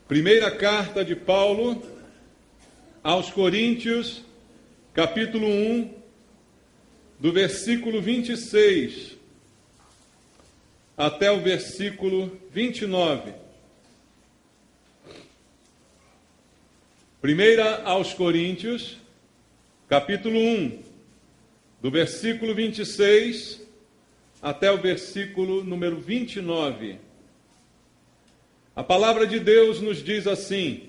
Primeira carta de Paulo aos Coríntios, capítulo 1, do versículo 26 até o versículo 29. Primeira aos Coríntios, capítulo 1, do versículo 26 até o versículo número 29. A palavra de Deus nos diz assim: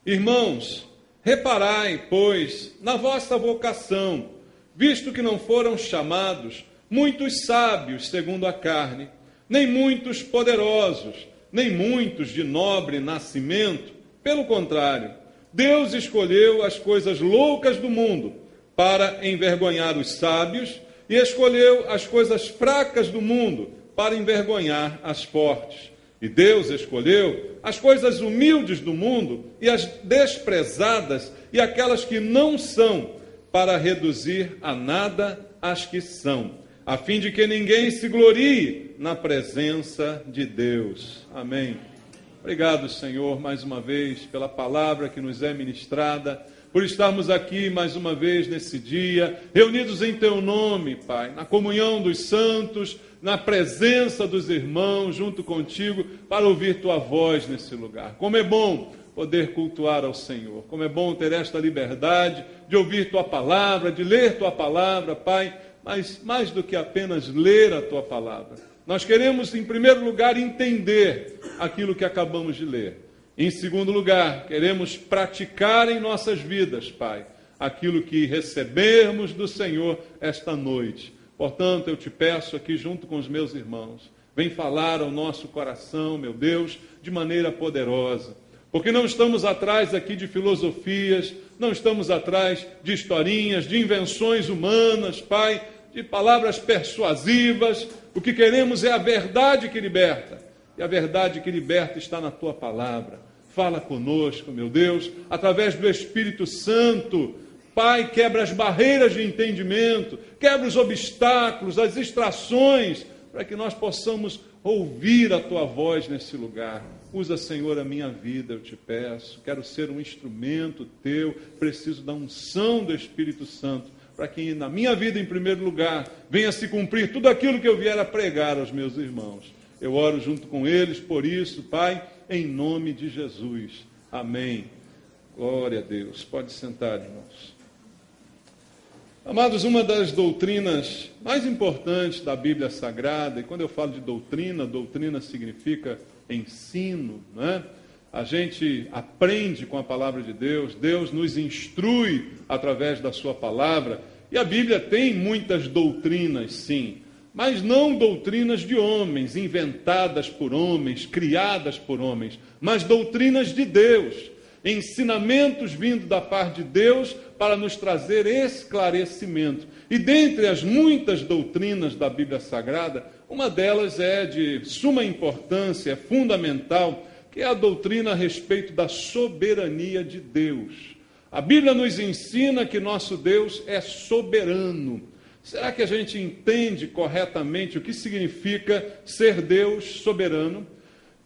Irmãos, reparai, pois, na vossa vocação, visto que não foram chamados muitos sábios segundo a carne, nem muitos poderosos, nem muitos de nobre nascimento. Pelo contrário, Deus escolheu as coisas loucas do mundo para envergonhar os sábios, e escolheu as coisas fracas do mundo para envergonhar as fortes. E Deus escolheu as coisas humildes do mundo e as desprezadas e aquelas que não são, para reduzir a nada as que são, a fim de que ninguém se glorie na presença de Deus. Amém. Obrigado, Senhor, mais uma vez pela palavra que nos é ministrada, por estarmos aqui mais uma vez nesse dia, reunidos em Teu nome, Pai, na comunhão dos santos, na presença dos irmãos, junto contigo, para ouvir Tua voz nesse lugar. Como é bom poder cultuar ao Senhor, como é bom ter esta liberdade de ouvir Tua palavra, de ler Tua palavra, Pai, mas mais do que apenas ler a Tua palavra, nós queremos, em primeiro lugar, entender aquilo que acabamos de ler. Em segundo lugar, queremos praticar em nossas vidas, Pai, aquilo que recebermos do Senhor esta noite. Portanto, eu te peço aqui junto com os meus irmãos, vem falar ao nosso coração, meu Deus, de maneira poderosa. Porque não estamos atrás aqui de filosofias, não estamos atrás de historinhas, de invenções humanas, Pai, de palavras persuasivas. O que queremos é a verdade que liberta. E a verdade que liberta está na Tua palavra. Fala conosco, meu Deus, através do Espírito Santo. Pai, quebra as barreiras de entendimento, quebra os obstáculos, as distrações, para que nós possamos ouvir a Tua voz nesse lugar. Usa, Senhor, a minha vida, eu te peço. Quero ser um instrumento Teu, preciso da unção do Espírito Santo, para que na minha vida, em primeiro lugar, venha se cumprir tudo aquilo que eu vier a pregar aos meus irmãos. Eu oro junto com eles, por isso, Pai, em nome de Jesus. Amém. Glória a Deus. Pode sentar, irmãos. Amados, uma das doutrinas mais importantes da Bíblia Sagrada, e quando eu falo de doutrina, doutrina significa ensino, né? A gente aprende com a palavra de Deus, Deus nos instrui através da sua palavra, e a Bíblia tem muitas doutrinas, sim, mas não doutrinas de homens, inventadas por homens, criadas por homens, mas doutrinas de Deus, ensinamentos vindos da parte de Deus para nos trazer esclarecimento. E dentre as muitas doutrinas da Bíblia Sagrada, uma delas é de suma importância, é fundamental, que é a doutrina a respeito da soberania de Deus. A Bíblia nos ensina que nosso Deus é soberano. Será que a gente entende corretamente o que significa ser Deus soberano?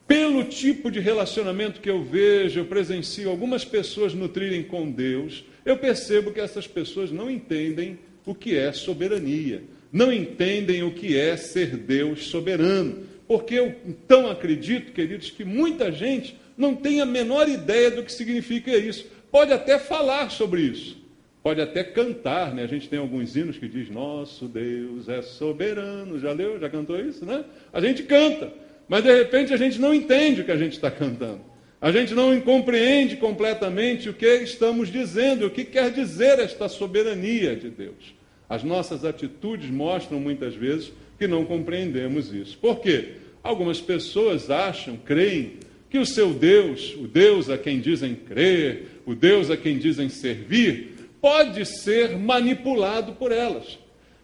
Pelo tipo de relacionamento que eu vejo, eu presencio algumas pessoas nutrirem com Deus, eu percebo que essas pessoas não entendem o que é soberania, não entendem o que é ser Deus soberano. Porque eu então acredito, queridos, que muita gente não tem a menor ideia do que significa isso. Pode até falar sobre isso. Pode até cantar, né? A gente tem alguns hinos que diz, nosso Deus é soberano. Já leu? Já cantou isso, né? A gente canta, mas de repente a gente não entende o que a gente está cantando. A gente não compreende completamente o que estamos dizendo, o que quer dizer esta soberania de Deus. As nossas atitudes mostram muitas vezes que não compreendemos isso. Por quê? Algumas pessoas acham, creem, que o seu Deus, o Deus a quem dizem crer, o Deus a quem dizem servir, pode ser manipulado por elas.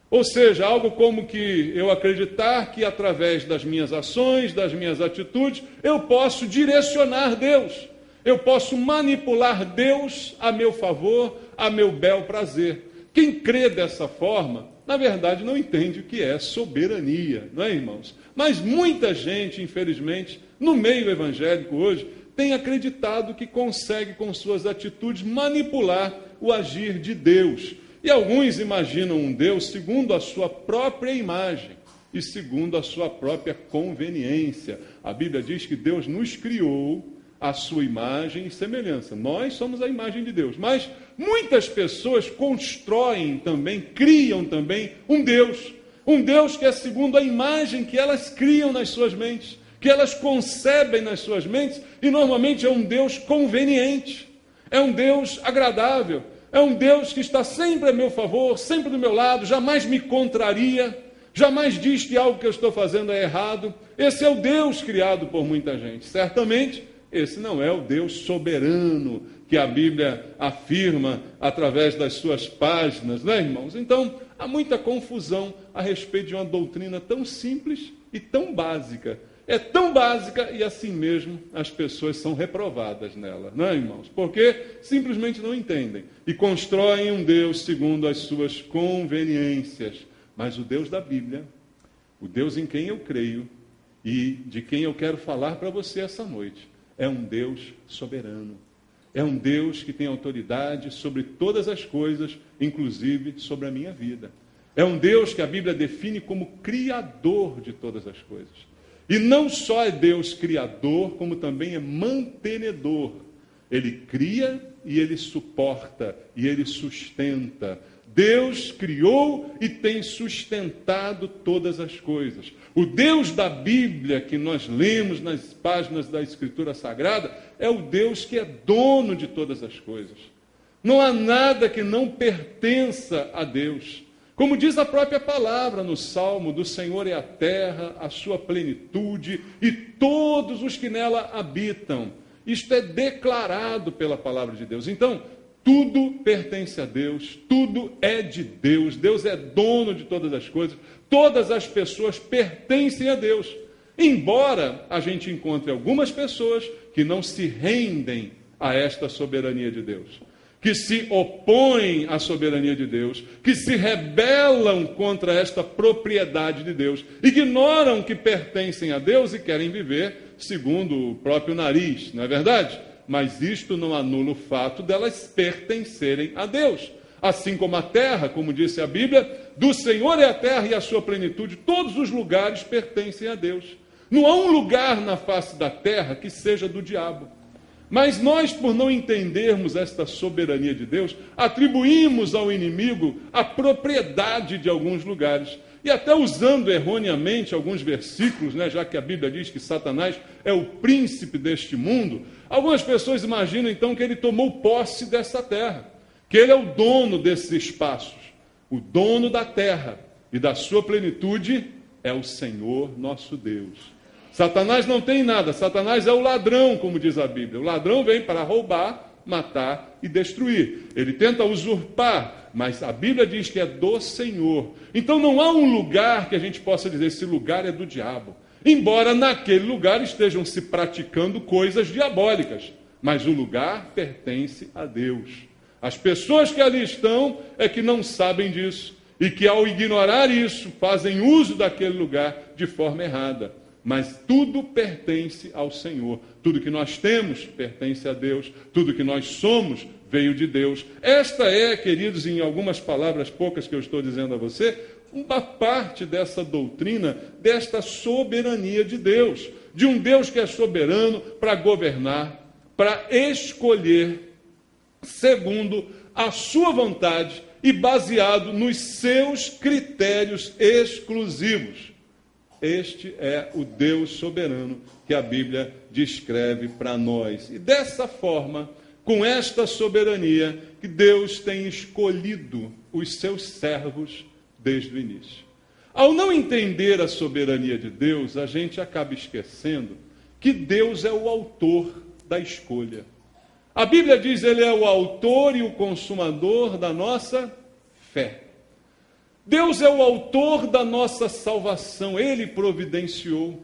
Ou seja, algo como que eu acreditar que através das minhas ações, das minhas atitudes, eu posso direcionar Deus. Eu posso manipular Deus a meu favor, a meu bel prazer. Quem crê dessa forma, na verdade, não entende o que é soberania, não é, irmãos? Mas muita gente, infelizmente, no meio evangélico hoje, tem acreditado que consegue, com suas atitudes, manipular o agir de Deus. E alguns imaginam um Deus segundo a sua própria imagem e segundo a sua própria conveniência. A Bíblia diz que Deus nos criou à sua imagem e semelhança. Nós somos a imagem de Deus. Mas muitas pessoas constroem também, criam também um Deus. Um Deus que é segundo a imagem que elas criam nas suas mentes, que elas concebem nas suas mentes, e normalmente é um Deus conveniente, é um Deus agradável, é um Deus que está sempre a meu favor, sempre do meu lado, jamais me contraria, jamais diz que algo que eu estou fazendo é errado. Esse é o Deus criado por muita gente. Certamente, esse não é o Deus soberano que a Bíblia afirma através das suas páginas, né, irmãos? Então, há muita confusão a respeito de uma doutrina tão simples e tão básica. É tão básica e assim mesmo as pessoas são reprovadas nela, não é, irmãos? Porque simplesmente não entendem e constroem um Deus segundo as suas conveniências. Mas o Deus da Bíblia, o Deus em quem eu creio e de quem eu quero falar para você essa noite, é um Deus soberano. É um Deus que tem autoridade sobre todas as coisas, inclusive sobre a minha vida. É um Deus que a Bíblia define como criador de todas as coisas. E não só é Deus criador, como também é mantenedor. Ele cria e ele suporta e ele sustenta. Deus criou e tem sustentado todas as coisas. O Deus da Bíblia que nós lemos nas páginas da Escritura Sagrada é o Deus que é dono de todas as coisas. Não há nada que não pertença a Deus. Como diz a própria palavra no Salmo, do Senhor é a terra, a sua plenitude e todos os que nela habitam. Isto é declarado pela palavra de Deus. Então, tudo pertence a Deus, tudo é de Deus, Deus é dono de todas as coisas, todas as pessoas pertencem a Deus. Embora a gente encontre algumas pessoas que não se rendem a esta soberania de Deus, que se opõem à soberania de Deus, que se rebelam contra esta propriedade de Deus, ignoram que pertencem a Deus e querem viver segundo o próprio nariz, não é verdade? Mas isto não anula o fato delas pertencerem a Deus. Assim como a terra, como disse a Bíblia, do Senhor é a terra e a sua plenitude, todos os lugares pertencem a Deus. Não há um lugar na face da terra que seja do diabo. Mas nós, por não entendermos esta soberania de Deus, atribuímos ao inimigo a propriedade de alguns lugares. E até usando erroneamente alguns versículos, né, já que a Bíblia diz que Satanás é o príncipe deste mundo, algumas pessoas imaginam então que ele tomou posse dessa terra, que ele é o dono desses espaços, o dono da terra e da sua plenitude é o Senhor nosso Deus. Satanás não tem nada, Satanás é o ladrão, como diz a Bíblia. O ladrão vem para roubar, matar e destruir. Ele tenta usurpar, mas a Bíblia diz que é do Senhor. Então não há um lugar que a gente possa dizer, esse lugar é do diabo. Embora naquele lugar estejam se praticando coisas diabólicas, mas o lugar pertence a Deus. As pessoas que ali estão é que não sabem disso e que ao ignorar isso fazem uso daquele lugar de forma errada. Mas tudo pertence ao Senhor. Tudo que nós temos pertence a Deus. Tudo que nós somos veio de Deus. Esta é, queridos, em algumas palavras poucas que eu estou dizendo a você, uma parte dessa doutrina, desta soberania de Deus. De um Deus que é soberano para governar, para escolher segundo a sua vontade e baseado nos seus critérios exclusivos. Este é o Deus soberano que a Bíblia descreve para nós. E dessa forma, com esta soberania, que Deus tem escolhido os seus servos desde o início. Ao não entender a soberania de Deus, a gente acaba esquecendo que Deus é o autor da escolha. A Bíblia diz que Ele é o autor e o consumador da nossa fé. Deus é o autor da nossa salvação, Ele providenciou,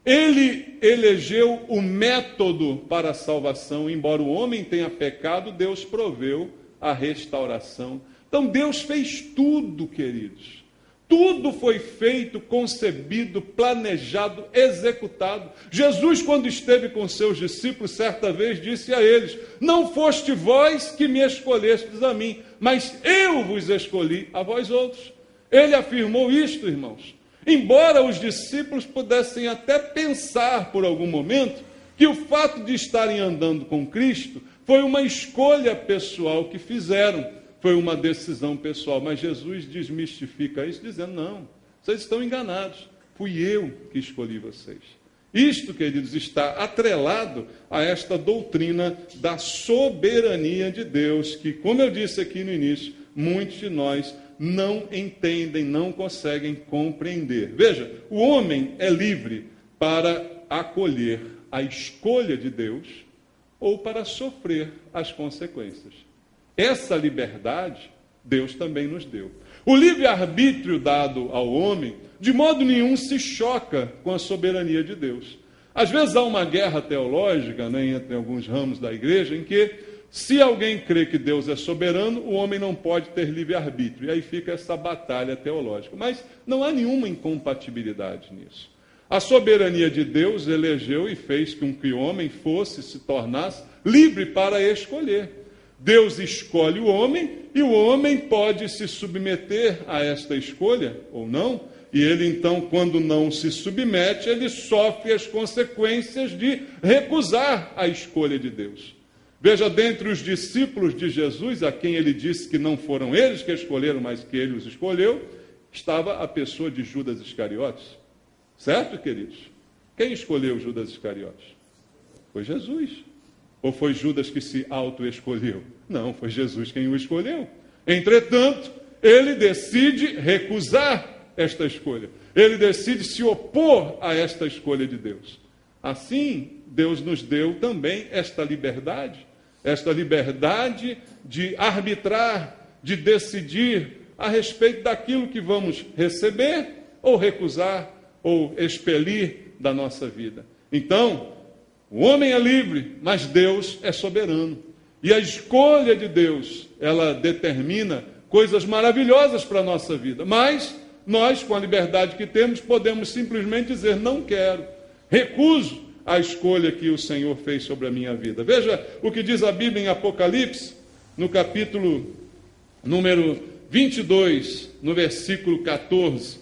Ele elegeu o método para a salvação, embora o homem tenha pecado, Deus proveu a restauração. Então Deus fez tudo, queridos. Tudo foi feito, concebido, planejado, executado. Jesus, quando esteve com seus discípulos, certa vez disse a eles: não foste vós que me escolhestes a mim, mas eu vos escolhi a vós outros. Ele afirmou isto, irmãos. Embora os discípulos pudessem até pensar por algum momento que o fato de estarem andando com Cristo foi uma escolha pessoal que fizeram. Foi uma decisão pessoal, mas Jesus desmistifica isso, dizendo: não, vocês estão enganados, fui eu que escolhi vocês. Isto, queridos, está atrelado a esta doutrina da soberania de Deus, que, como eu disse aqui no início, muitos de nós não entendem, não conseguem compreender. Veja, o homem é livre para acolher a escolha de Deus ou para sofrer as consequências. Essa liberdade, Deus também nos deu. O livre-arbítrio dado ao homem, de modo nenhum se choca com a soberania de Deus. Às vezes há uma guerra teológica, né, entre alguns ramos da igreja, em que, se alguém crê que Deus é soberano, o homem não pode ter livre-arbítrio. E aí fica essa batalha teológica. Mas não há nenhuma incompatibilidade nisso. A soberania de Deus elegeu e fez com que o homem se tornasse livre para escolher. Deus escolhe o homem e o homem pode se submeter a esta escolha ou não. E ele, então, quando não se submete, ele sofre as consequências de recusar a escolha de Deus. Veja, dentre os discípulos de Jesus, a quem ele disse que não foram eles que escolheram, mas que ele os escolheu, estava a pessoa de Judas Iscariotes. Certo, queridos? Quem escolheu Judas Iscariotes? Foi Jesus. Ou foi Judas que se auto-escolheu? Não, foi Jesus quem o escolheu. Entretanto, ele decide recusar esta escolha. Ele decide se opor a esta escolha de Deus. Assim, Deus nos deu também esta liberdade de arbitrar, de decidir a respeito daquilo que vamos receber ou recusar ou expelir da nossa vida. Então, o homem é livre, mas Deus é soberano. E a escolha de Deus, ela determina coisas maravilhosas para a nossa vida. Mas nós, com a liberdade que temos, podemos simplesmente dizer: não quero, recuso a escolha que o Senhor fez sobre a minha vida. Veja o que diz a Bíblia em Apocalipse, no capítulo número 22, no versículo 14.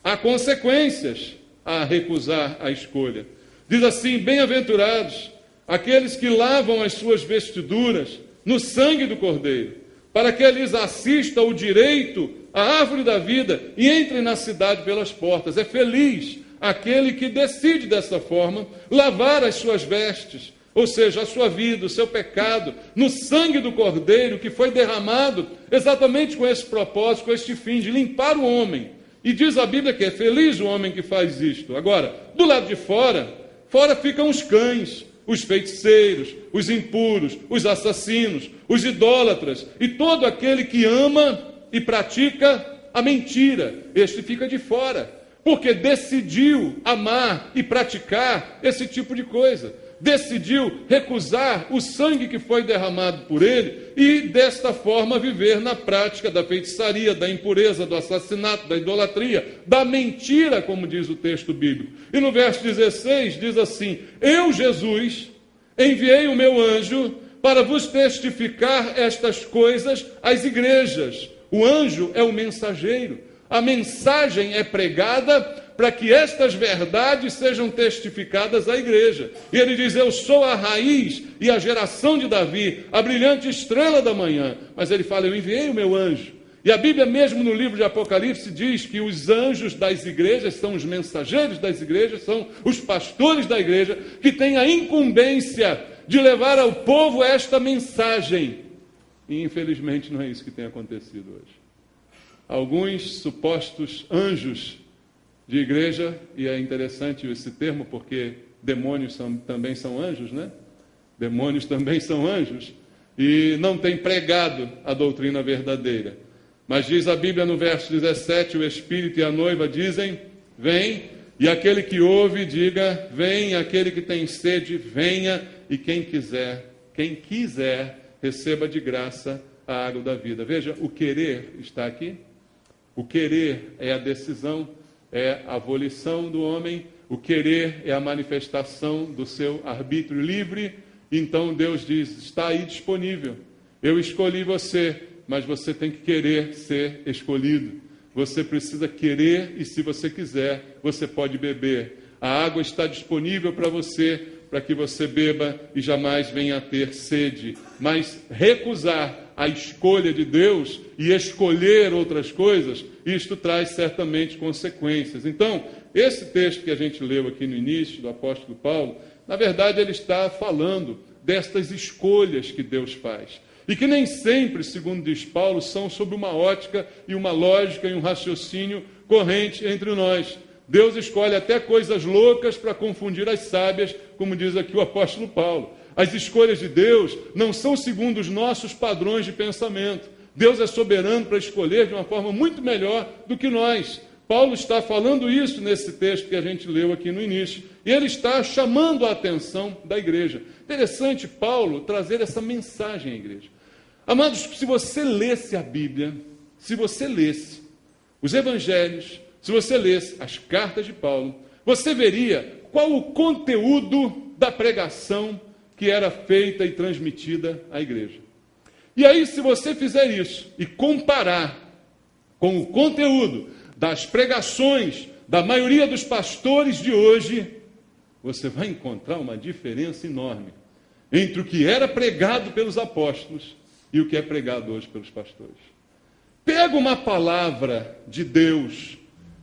Há consequências a recusar a escolha. Diz assim: bem-aventurados aqueles que lavam as suas vestiduras no sangue do Cordeiro, para que lhes assista o direito à árvore da vida e entrem na cidade pelas portas. É feliz aquele que decide dessa forma lavar as suas vestes, ou seja, a sua vida, o seu pecado, no sangue do Cordeiro, que foi derramado exatamente com esse propósito, com este fim de limpar o homem. E diz a Bíblia que é feliz o homem que faz isto. Agora, do lado de fora ficam os cães, os feiticeiros, os impuros, os assassinos, os idólatras e todo aquele que ama e pratica a mentira. Este fica de fora, porque decidiu amar e praticar esse tipo de coisa. Decidiu recusar o sangue que foi derramado por ele e, desta forma, viver na prática da feitiçaria, da impureza, do assassinato, da idolatria, da mentira, como diz o texto bíblico. E no verso 16 diz assim: eu, Jesus, enviei o meu anjo para vos testificar estas coisas às igrejas. O anjo é o mensageiro. A mensagem é pregada para que estas verdades sejam testificadas à igreja. E ele diz: eu sou a raiz e a geração de Davi, a brilhante estrela da manhã. Mas ele fala: eu enviei o meu anjo. E a Bíblia mesmo no livro de Apocalipse diz que os anjos das igrejas são os mensageiros das igrejas, são os pastores da igreja, que têm a incumbência de levar ao povo esta mensagem. E infelizmente não é isso que tem acontecido hoje. Alguns supostos anjos de igreja, e é interessante esse termo porque demônios também são anjos, né? Demônios também são anjos, e não têm pregado a doutrina verdadeira. Mas diz a Bíblia no verso 17, o Espírito e a noiva dizem: vem, e aquele que ouve diga: vem, aquele que tem sede, venha, e quem quiser, receba de graça a água da vida. Veja, o querer está aqui. O querer é a decisão, é a volição do homem. O querer é a manifestação do seu arbítrio livre. Então Deus diz, está aí disponível. Eu escolhi você, mas você tem que querer ser escolhido. Você precisa querer e, se você quiser, você pode beber. A água está disponível para você, para que você beba e jamais venha a ter sede. Mas recusar a escolha de Deus e escolher outras coisas, isto traz certamente consequências. Então, esse texto que a gente leu aqui no início, do apóstolo Paulo, na verdade ele está falando destas escolhas que Deus faz. E que nem sempre, segundo diz Paulo, são sob uma ótica e uma lógica e um raciocínio corrente entre nós. Deus escolhe até coisas loucas para confundir as sábias, como diz aqui o apóstolo Paulo. As escolhas de Deus não são segundo os nossos padrões de pensamento. Deus é soberano para escolher de uma forma muito melhor do que nós. Paulo está falando isso nesse texto que a gente leu aqui no início. E ele está chamando a atenção da igreja. Interessante Paulo trazer essa mensagem à igreja. Amados, se você lesse a Bíblia, se você lesse os evangelhos, se você lesse as cartas de Paulo, você veria qual o conteúdo da pregação que era feita e transmitida à igreja. E aí, se você fizer isso e comparar com o conteúdo das pregações da maioria dos pastores de hoje, você vai encontrar uma diferença enorme entre o que era pregado pelos apóstolos e o que é pregado hoje pelos pastores. Pega uma palavra de Deus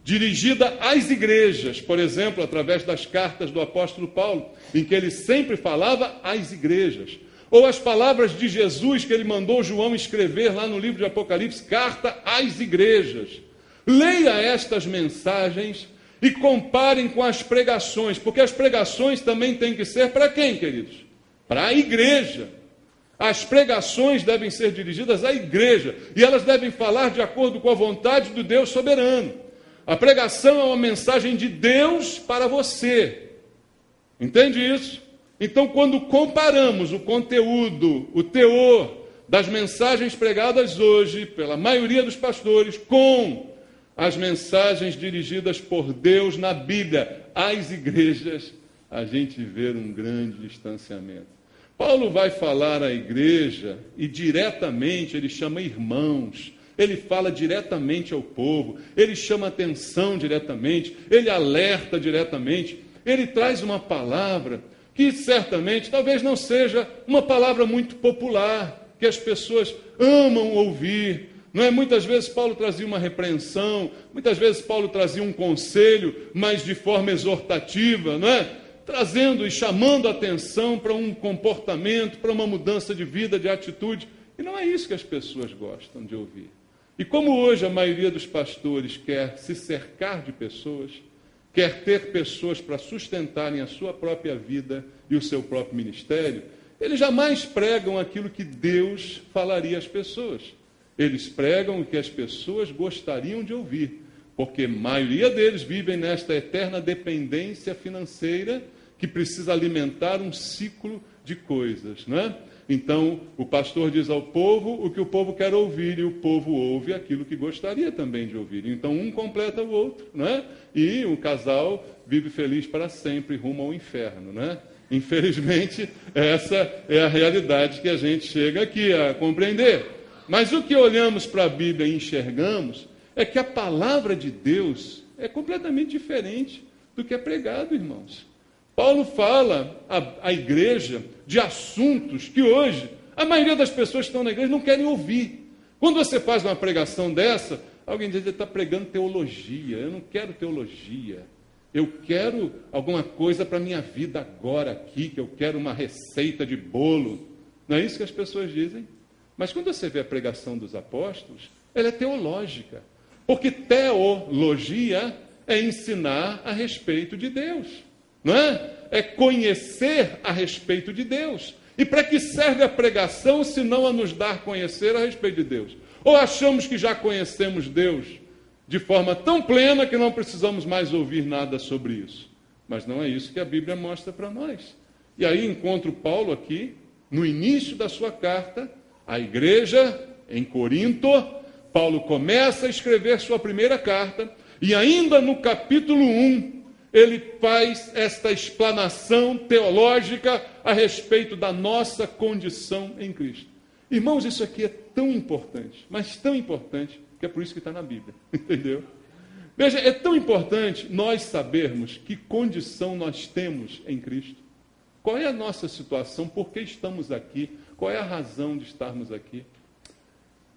dirigida às igrejas, por exemplo, através das cartas do apóstolo Paulo, em que ele sempre falava às igrejas, ou as palavras de Jesus que ele mandou João escrever lá no livro de Apocalipse, carta às igrejas. Leia estas mensagens e comparem com as pregações, porque as pregações também têm que ser para quem, queridos? Para a igreja. As pregações devem ser dirigidas à igreja, e elas devem falar de acordo com a vontade do Deus soberano. A pregação é uma mensagem de Deus para você. Entende isso? Então, quando comparamos o conteúdo, o teor das mensagens pregadas hoje pela maioria dos pastores com as mensagens dirigidas por Deus na Bíblia às igrejas, a gente vê um grande distanciamento. Paulo vai falar à igreja e diretamente ele chama irmãos, ele fala diretamente ao povo, ele chama atenção diretamente, ele alerta diretamente, ele traz uma palavra que certamente talvez não seja uma palavra muito popular, que as pessoas amam ouvir. Não é? Muitas vezes Paulo trazia uma repreensão, muitas vezes Paulo trazia um conselho, mas de forma exortativa, não é? Trazendo e chamando a atenção para um comportamento, para uma mudança de vida, de atitude. E não é isso que as pessoas gostam de ouvir. E como hoje a maioria dos pastores quer se cercar de pessoas, quer ter pessoas para sustentarem a sua própria vida e o seu próprio ministério, eles jamais pregam aquilo que Deus falaria às pessoas. Eles pregam o que as pessoas gostariam de ouvir, porque a maioria deles vivem nesta eterna dependência financeira que precisa alimentar um ciclo de coisas, não é? Então, o pastor diz ao povo o que o povo quer ouvir, e o povo ouve aquilo que gostaria também de ouvir. Então, um completa o outro, não é? E um casal vive feliz para sempre, rumo ao inferno, não é? Infelizmente, essa é a realidade que a gente chega aqui a compreender. Mas o que olhamos para a Bíblia e enxergamos é que a palavra de Deus é completamente diferente do que é pregado, irmãos. Paulo fala à igreja de assuntos que hoje a maioria das pessoas que estão na igreja não querem ouvir. Quando você faz uma pregação dessa, alguém diz que ele está pregando teologia. Eu não quero teologia. Eu quero alguma coisa para a minha vida agora aqui, que eu quero uma receita de bolo. Não é isso que as pessoas dizem? Mas quando você vê a pregação dos apóstolos, ela é teológica. Porque teologia é ensinar a respeito de Deus. Não é? É conhecer a respeito de Deus. E para que serve a pregação, se não a nos dar conhecer a respeito de Deus? Ou achamos que já conhecemos Deus de forma tão plena que não precisamos mais ouvir nada sobre isso? Mas não é isso que a Bíblia mostra para nós. E aí encontro Paulo aqui, no início da sua carta, à igreja em Corinto. Paulo começa a escrever sua primeira carta, e ainda no capítulo 1, ele faz esta explanação teológica a respeito da nossa condição em Cristo. Irmãos, isso aqui é tão importante, mas tão importante, que é por isso que está na Bíblia, entendeu? Veja, é tão importante nós sabermos que condição nós temos em Cristo. Qual é a nossa situação, por que estamos aqui, qual é a razão de estarmos aqui.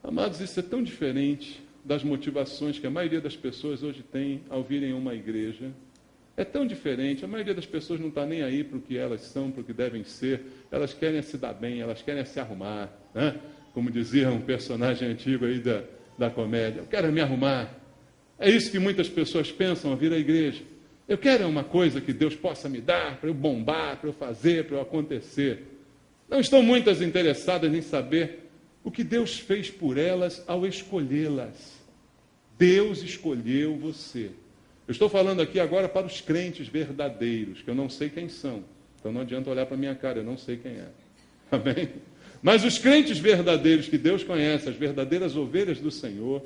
Amados, isso é tão diferente das motivações que a maioria das pessoas hoje tem ao virem a uma igreja. É tão diferente, a maioria das pessoas não está nem aí para o que elas são, para o que devem ser. Elas querem se dar bem, elas querem se arrumar, né? Como dizia um personagem antigo aí da comédia, eu quero me arrumar. É isso que muitas pessoas pensam ao vir à igreja. Eu quero uma coisa que Deus possa me dar, para eu bombar, para eu fazer, para eu acontecer. Não estão muitas interessadas em saber o que Deus fez por elas ao escolhê-las. Deus escolheu você. Eu estou falando aqui agora para os crentes verdadeiros, que eu não sei quem são. Então não adianta olhar para a minha cara, eu não sei quem é. Amém? Mas os crentes verdadeiros que Deus conhece, as verdadeiras ovelhas do Senhor,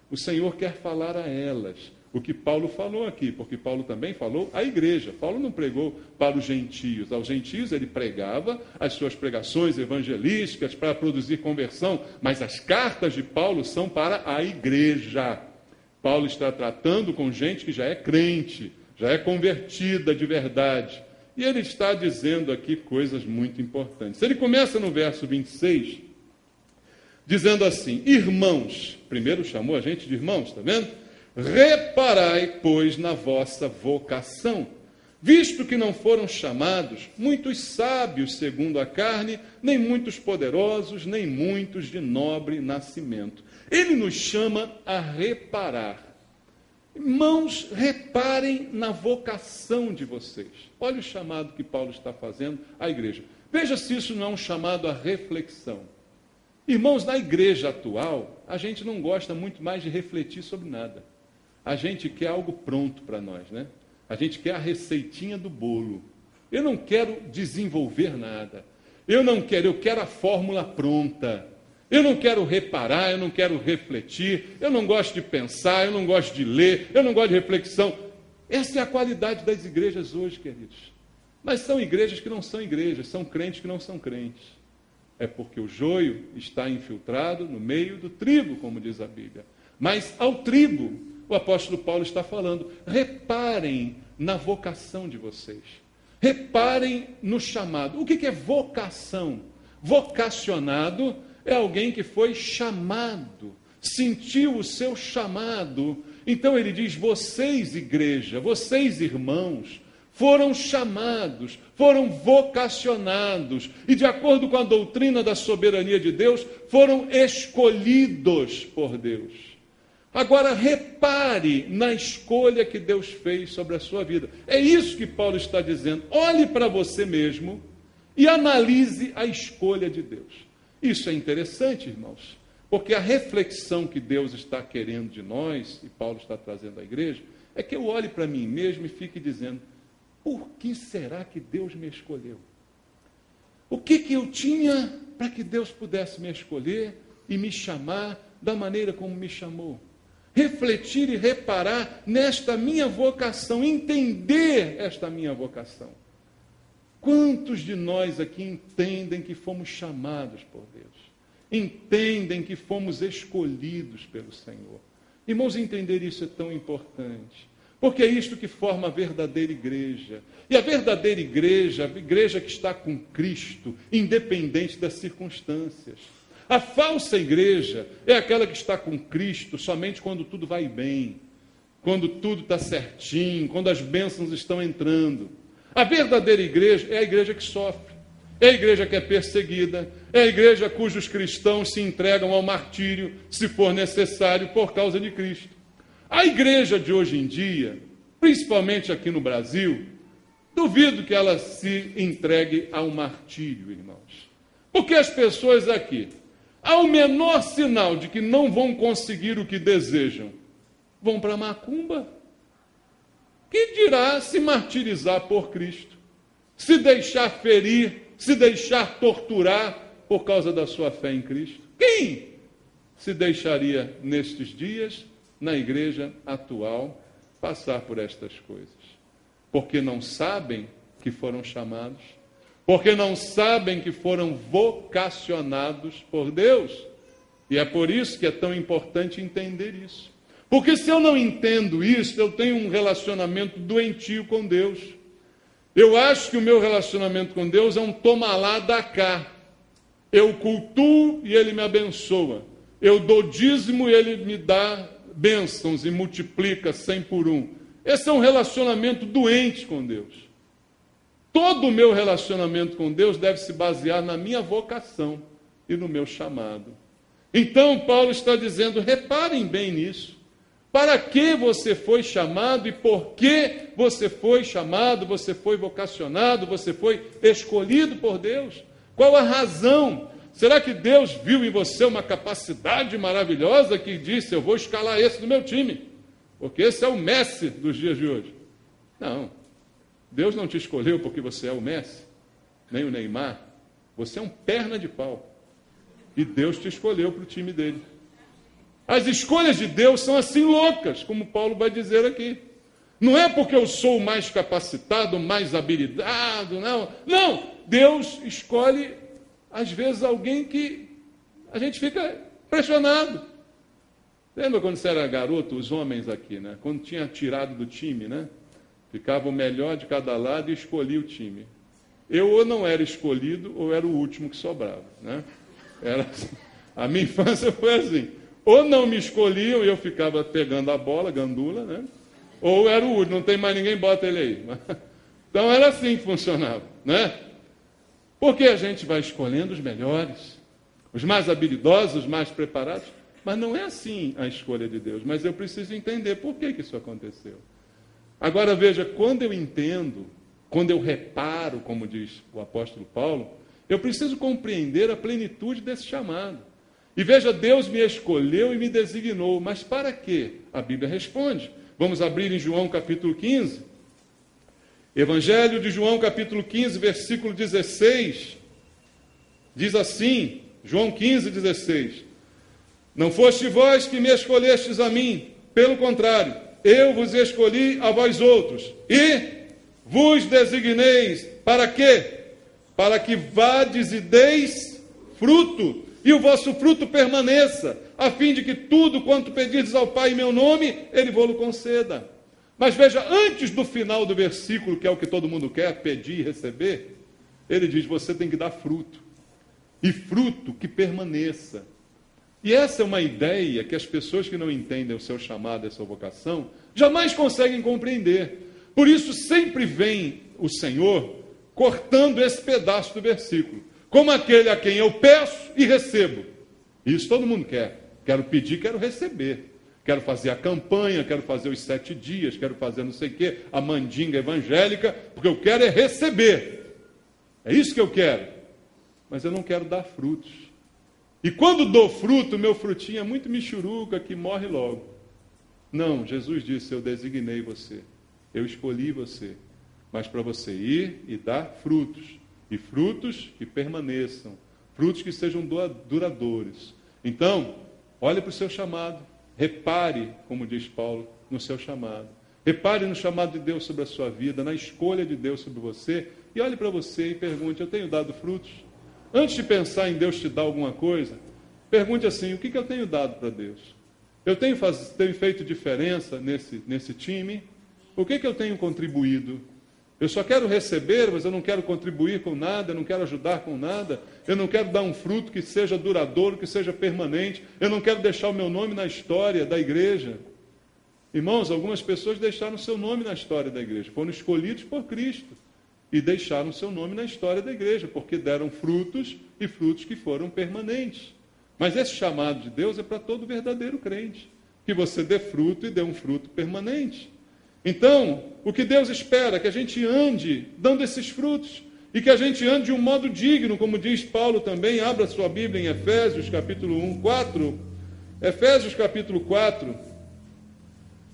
o Senhor quer falar a elas o que Paulo falou aqui, porque Paulo também falou à igreja. Paulo não pregou para os gentios. Aos gentios ele pregava as suas pregações evangelísticas para produzir conversão, mas as cartas de Paulo são para a igreja. Paulo está tratando com gente que já é crente, já é convertida de verdade. E ele está dizendo aqui coisas muito importantes. Ele começa no verso 26, dizendo assim: irmãos, primeiro chamou a gente de irmãos, está vendo? Reparai, pois, na vossa vocação, visto que não foram chamados muitos sábios segundo a carne, nem muitos poderosos, nem muitos de nobre nascimento. Ele nos chama a reparar. Irmãos, reparem na vocação de vocês. Olha o chamado que Paulo está fazendo à igreja. Veja se isso não é um chamado à reflexão. Irmãos, na igreja atual, a gente não gosta muito mais de refletir sobre nada. A gente quer algo pronto para nós, né? A gente quer a receitinha do bolo. Eu não quero desenvolver nada. Eu quero a fórmula pronta. Eu não quero reparar, eu não quero refletir, eu não gosto de pensar, eu não gosto de ler, eu não gosto de reflexão. Essa é a qualidade das igrejas hoje, queridos. Mas são igrejas que não são igrejas, são crentes que não são crentes. É porque o joio está infiltrado no meio do trigo, como diz a Bíblia. Mas ao trigo, o apóstolo Paulo está falando, reparem na vocação de vocês. Reparem no chamado. O que é vocação? Vocacionado é alguém que foi chamado, sentiu o seu chamado. Então ele diz, vocês, igreja, vocês, irmãos, foram chamados, foram vocacionados, e de acordo com a doutrina da soberania de Deus, foram escolhidos por Deus. Agora repare na escolha que Deus fez sobre a sua vida. É isso que Paulo está dizendo. Olhe para você mesmo e analise a escolha de Deus. Isso é interessante, irmãos, porque a reflexão que Deus está querendo de nós, e Paulo está trazendo à igreja, é que eu olhe para mim mesmo e fique dizendo, por que será que Deus me escolheu? O que eu tinha para que Deus pudesse me escolher e me chamar da maneira como me chamou? Refletir e reparar nesta minha vocação, entender esta minha vocação. Quantos de nós aqui entendem que fomos chamados por Deus? Entendem que fomos escolhidos pelo Senhor? Irmãos, entender isso é tão importante, porque é isto que forma a verdadeira igreja. E a verdadeira igreja, a igreja que está com Cristo, independente das circunstâncias. A falsa igreja é aquela que está com Cristo somente quando tudo vai bem, quando tudo está certinho, quando as bênçãos estão entrando. A verdadeira igreja é a igreja que sofre, é a igreja que é perseguida, é a igreja cujos cristãos se entregam ao martírio, se for necessário, por causa de Cristo. A igreja de hoje em dia, principalmente aqui no Brasil, duvido que ela se entregue ao martírio, irmãos. Porque as pessoas aqui, ao menor sinal de que não vão conseguir o que desejam, vão para a macumba. Que dirá se martirizar por Cristo? Se deixar ferir, se deixar torturar por causa da sua fé em Cristo? Quem? se deixaria, nestes dias, na igreja atual, passar por estas coisas. Porque não sabem que foram chamados, porque não sabem que foram vocacionados por Deus. E é por isso que é tão importante entender isso. Porque se eu não entendo isso, eu tenho um relacionamento doentio com Deus. Eu acho que o meu relacionamento com Deus é um toma lá, dá cá. Eu cultuo e Ele me abençoa. Eu dou dízimo e Ele me dá bênçãos e multiplica 100 por 1. Esse é um relacionamento doente com Deus. Todo o meu relacionamento com Deus deve se basear na minha vocação e no meu chamado. Então, Paulo está dizendo, reparem bem nisso. Para que você foi chamado e por que você foi chamado, você foi vocacionado, você foi escolhido por Deus? Qual a razão? Será que Deus viu em você uma capacidade maravilhosa que disse, eu vou escalar esse no meu time? Porque esse é o Messi dos dias de hoje. Não. Deus não te escolheu porque você é o Messi, nem o Neymar. Você é um perna de pau. E Deus te escolheu para o time dele. As escolhas de Deus são assim loucas, como Paulo vai dizer aqui. Não é porque eu sou mais capacitado, mais habilitado, não. Não, Deus escolhe, às vezes, alguém que a gente fica impressionado. Lembra quando você era garoto, os homens aqui, né? Quando tinha tirado do time, né? Ficava o melhor de cada lado e escolhia o time. Eu ou não era escolhido, ou era o último que sobrava, né? Era assim. A minha infância foi assim. Ou não me escolhiam e eu ficava pegando a bola, gandula, né? Ou era o último, não tem mais ninguém, bota ele aí. Então era assim que funcionava, né? Porque a gente vai escolhendo os melhores, os mais habilidosos, os mais preparados. Mas não é assim a escolha de Deus. Mas eu preciso entender por que isso aconteceu. Agora veja, quando eu entendo, quando eu reparo, como diz o apóstolo Paulo, eu preciso compreender a plenitude desse chamado. E veja, Deus me escolheu e me designou, mas para quê? A Bíblia responde. Vamos abrir em João capítulo 15. Evangelho de João capítulo 15, versículo 16. Diz assim, João 15, 16. Não foste vós que me escolhestes a mim, pelo contrário, eu vos escolhi a vós outros, e vos designeis, para quê? Para que vades e deis fruto, e o vosso fruto permaneça, a fim de que tudo quanto pedirdes ao Pai em meu nome, Ele vos conceda. Mas veja, antes do final do versículo, que é o que todo mundo quer, pedir e receber, ele diz, você tem que dar fruto, e fruto que permaneça. E essa é uma ideia que as pessoas que não entendem o seu chamado, a sua vocação, jamais conseguem compreender. Por isso sempre vem o Senhor cortando esse pedaço do versículo. Como aquele a quem eu peço e recebo. Isso todo mundo quer. Quero pedir, quero receber. Quero fazer a campanha, quero fazer os 7 dias, quero fazer não sei o quê, a mandinga evangélica, porque eu quero é receber. É isso que eu quero. Mas eu não quero dar frutos. E quando dou fruto, meu frutinho é muito michuruca, que morre logo. Não, Jesus disse, eu designei você. Eu escolhi você. Mas para você ir e dar frutos. E frutos que permaneçam. Frutos que sejam duradouros. Então, olhe para o seu chamado. Repare, como diz Paulo, no seu chamado. Repare no chamado de Deus sobre a sua vida, na escolha de Deus sobre você. E olhe para você e pergunte, eu tenho dado frutos? Antes de pensar em Deus te dar alguma coisa, pergunte assim, o que eu tenho dado para Deus? Eu tenho feito diferença nesse time? O que eu tenho contribuído? Eu só quero receber, mas eu não quero contribuir com nada, eu não quero ajudar com nada, eu não quero dar um fruto que seja duradouro, que seja permanente, eu não quero deixar o meu nome na história da igreja. Irmãos, algumas pessoas deixaram seu nome na história da igreja, foram escolhidos por Cristo e deixaram seu nome na história da igreja, porque deram frutos e frutos que foram permanentes. Mas esse chamado de Deus é para todo verdadeiro crente, que você dê fruto e dê um fruto permanente. Então, o que Deus espera é que a gente ande dando esses frutos e que a gente ande de um modo digno, como diz Paulo também. Abra sua Bíblia em Efésios capítulo 4. Efésios capítulo 4.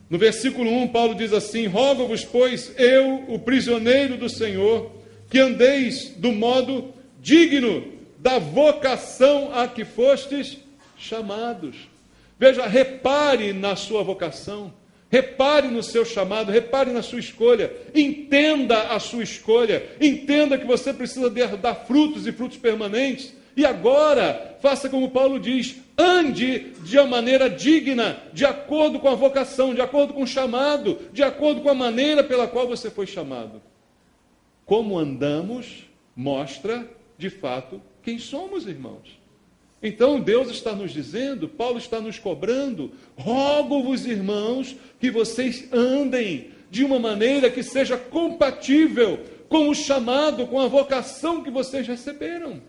No versículo 1, Paulo diz assim, rogo-vos, pois, eu, o prisioneiro do Senhor, que andeis do modo digno da vocação a que fostes chamados. Veja, repare na sua vocação, repare no seu chamado, repare na sua escolha, entenda a sua escolha, entenda que você precisa dar frutos e frutos permanentes. E agora, faça como Paulo diz, ande de uma maneira digna, de acordo com a vocação, de acordo com o chamado, de acordo com a maneira pela qual você foi chamado. Como andamos mostra, de fato, quem somos, irmãos. Então Deus está nos dizendo, Paulo está nos cobrando, rogo-vos, irmãos, que vocês andem de uma maneira que seja compatível com o chamado, com a vocação que vocês receberam.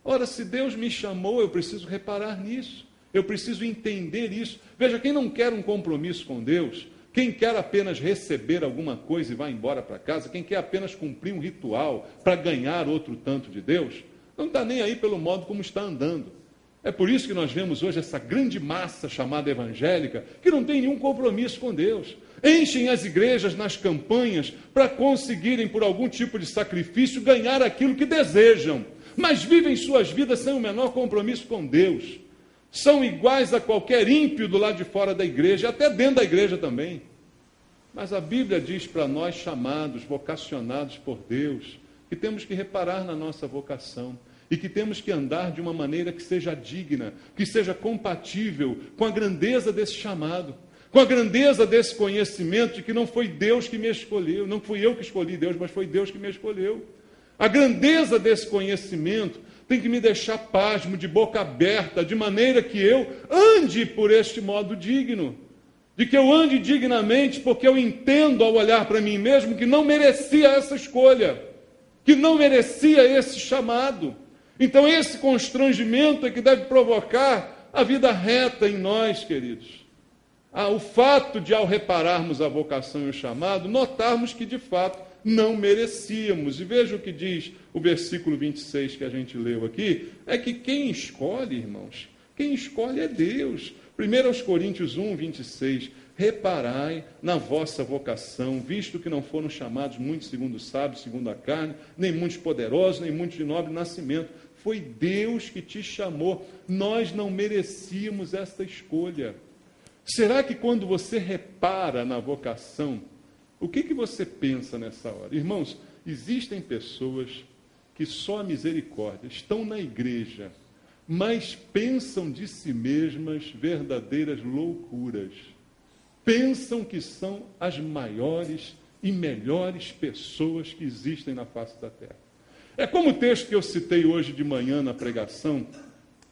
Ora, se Deus me chamou, eu preciso reparar nisso, eu preciso entender isso. Veja, quem não quer um compromisso com Deus, quem quer apenas receber alguma coisa e vai embora para casa, quem quer apenas cumprir um ritual para ganhar outro tanto de Deus, não está nem aí pelo modo como está andando. É por isso que nós vemos hoje essa grande massa chamada evangélica, que não tem nenhum compromisso com Deus. Enchem as igrejas nas campanhas para conseguirem, por algum tipo de sacrifício, ganhar aquilo que desejam, mas vivem suas vidas sem o menor compromisso com Deus. São iguais a qualquer ímpio do lado de fora da igreja, até dentro da igreja também. Mas a Bíblia diz para nós, chamados, vocacionados por Deus, que temos que reparar na nossa vocação e que temos que andar de uma maneira que seja digna, que seja compatível com a grandeza desse chamado, com a grandeza desse conhecimento de que não foi Deus que me escolheu, não fui eu que escolhi Deus, mas foi Deus que me escolheu. A grandeza desse conhecimento tem que me deixar pasmo, de boca aberta, de maneira que eu ande por este modo digno, de que eu ande dignamente, porque eu entendo ao olhar para mim mesmo que não merecia essa escolha, que não merecia esse chamado. Então esse constrangimento é que deve provocar a vida reta em nós, queridos. O fato de, ao repararmos a vocação e o chamado, notarmos que de fato não merecíamos. E veja o que diz o versículo 26 que a gente leu aqui, é que quem escolhe, irmãos, quem escolhe é Deus. 1 Coríntios 1, 26, reparai na vossa vocação, visto que não foram chamados muitos segundo o sábio, segundo a carne, nem muitos poderosos, nem muitos de nobre nascimento. Foi Deus que te chamou. Nós não merecíamos esta escolha. Será que quando você repara na vocação, o que você pensa nessa hora? Irmãos, existem pessoas que só a misericórdia estão na igreja, mas pensam de si mesmas verdadeiras loucuras. Pensam que são as maiores e melhores pessoas que existem na face da terra. É como o texto que eu citei hoje de manhã na pregação,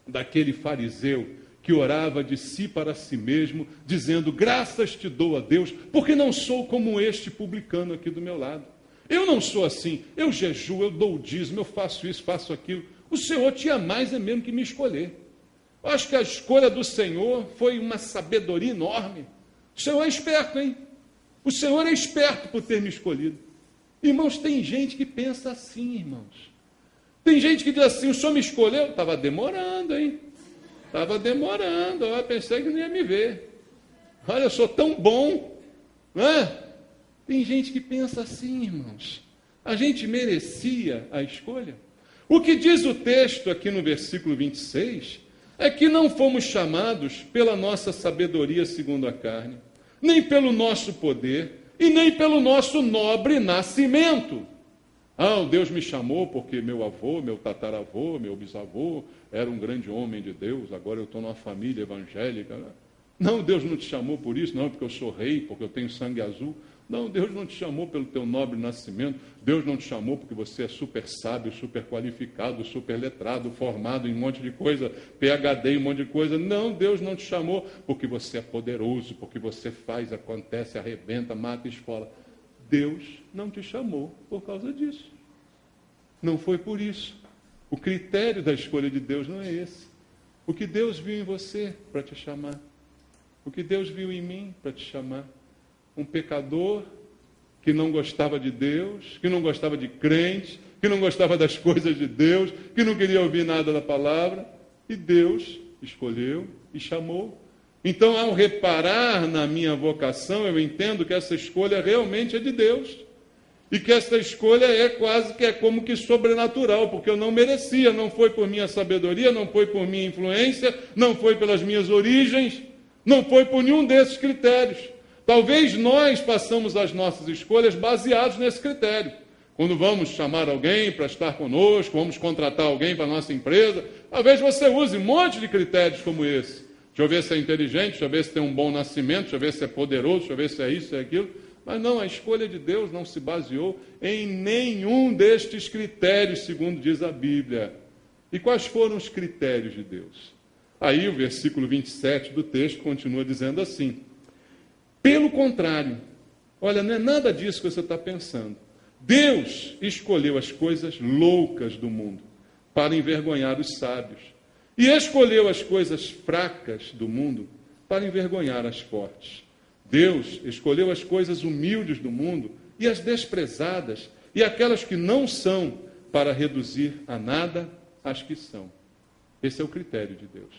daquele fariseu que orava de si para si mesmo, dizendo, graças te dou a Deus, porque não sou como este publicano aqui do meu lado. Eu não sou assim, eu jejuo, eu dou o dízimo, eu faço isso, faço aquilo. O Senhor tinha mais mesmo que me escolher. Eu acho que a escolha do Senhor foi uma sabedoria enorme. O Senhor é esperto, hein? O Senhor é esperto por ter me escolhido. Irmãos, tem gente que pensa assim, irmãos. Tem gente que diz assim, o Senhor me escolheu? Estava demorando, hein? Estava demorando, eu pensei que não ia me ver. Olha, eu sou tão bom, não é? Tem gente que pensa assim, irmãos. A gente merecia a escolha? O que diz o texto aqui no versículo 26 é que não fomos chamados pela nossa sabedoria segundo a carne, nem pelo nosso poder e nem pelo nosso nobre nascimento. Deus me chamou porque meu avô, meu tataravô, meu bisavô era um grande homem de Deus, agora eu estou numa família evangélica. Não, Deus não te chamou por isso, não, porque eu sou rei, porque eu tenho sangue azul. Não, Deus não te chamou pelo teu nobre nascimento, Deus não te chamou porque você é super sábio, super qualificado, super letrado, formado em um monte de coisa, PhD em um monte de coisa. Não, Deus não te chamou porque você é poderoso, porque você faz, acontece, arrebenta, mata, esfola. Deus não te chamou por causa disso. Não foi por isso. O critério da escolha de Deus não é esse. O que Deus viu em você para te chamar. O que Deus viu em mim para te chamar. Um pecador que não gostava de Deus, que não gostava de crente, que não gostava das coisas de Deus, que não queria ouvir nada da palavra, e Deus escolheu e chamou. Então, ao reparar na minha vocação, eu entendo que essa escolha realmente é de Deus. e que essa escolha é como que sobrenatural, porque eu não merecia, não foi por minha sabedoria, não foi por minha influência, não foi pelas minhas origens, não foi por nenhum desses critérios. Talvez nós façamos as nossas escolhas baseados nesse critério. Quando vamos chamar alguém para estar conosco, vamos contratar alguém para a nossa empresa, talvez você use um monte de critérios como esse. Deixa eu ver se é inteligente, deixa eu ver se tem um bom nascimento, deixa eu ver se é poderoso, deixa eu ver se é isso, se é aquilo. Mas não, a escolha de Deus não se baseou em nenhum destes critérios, segundo diz a Bíblia. E quais foram os critérios de Deus? Aí o versículo 27 do texto continua dizendo assim: pelo contrário, olha, não é nada disso que você está pensando. Deus escolheu as coisas loucas do mundo para envergonhar os sábios, e escolheu as coisas fracas do mundo para envergonhar as fortes. Deus escolheu as coisas humildes do mundo e as desprezadas e aquelas que não são, para reduzir a nada as que são. Esse é o critério de Deus.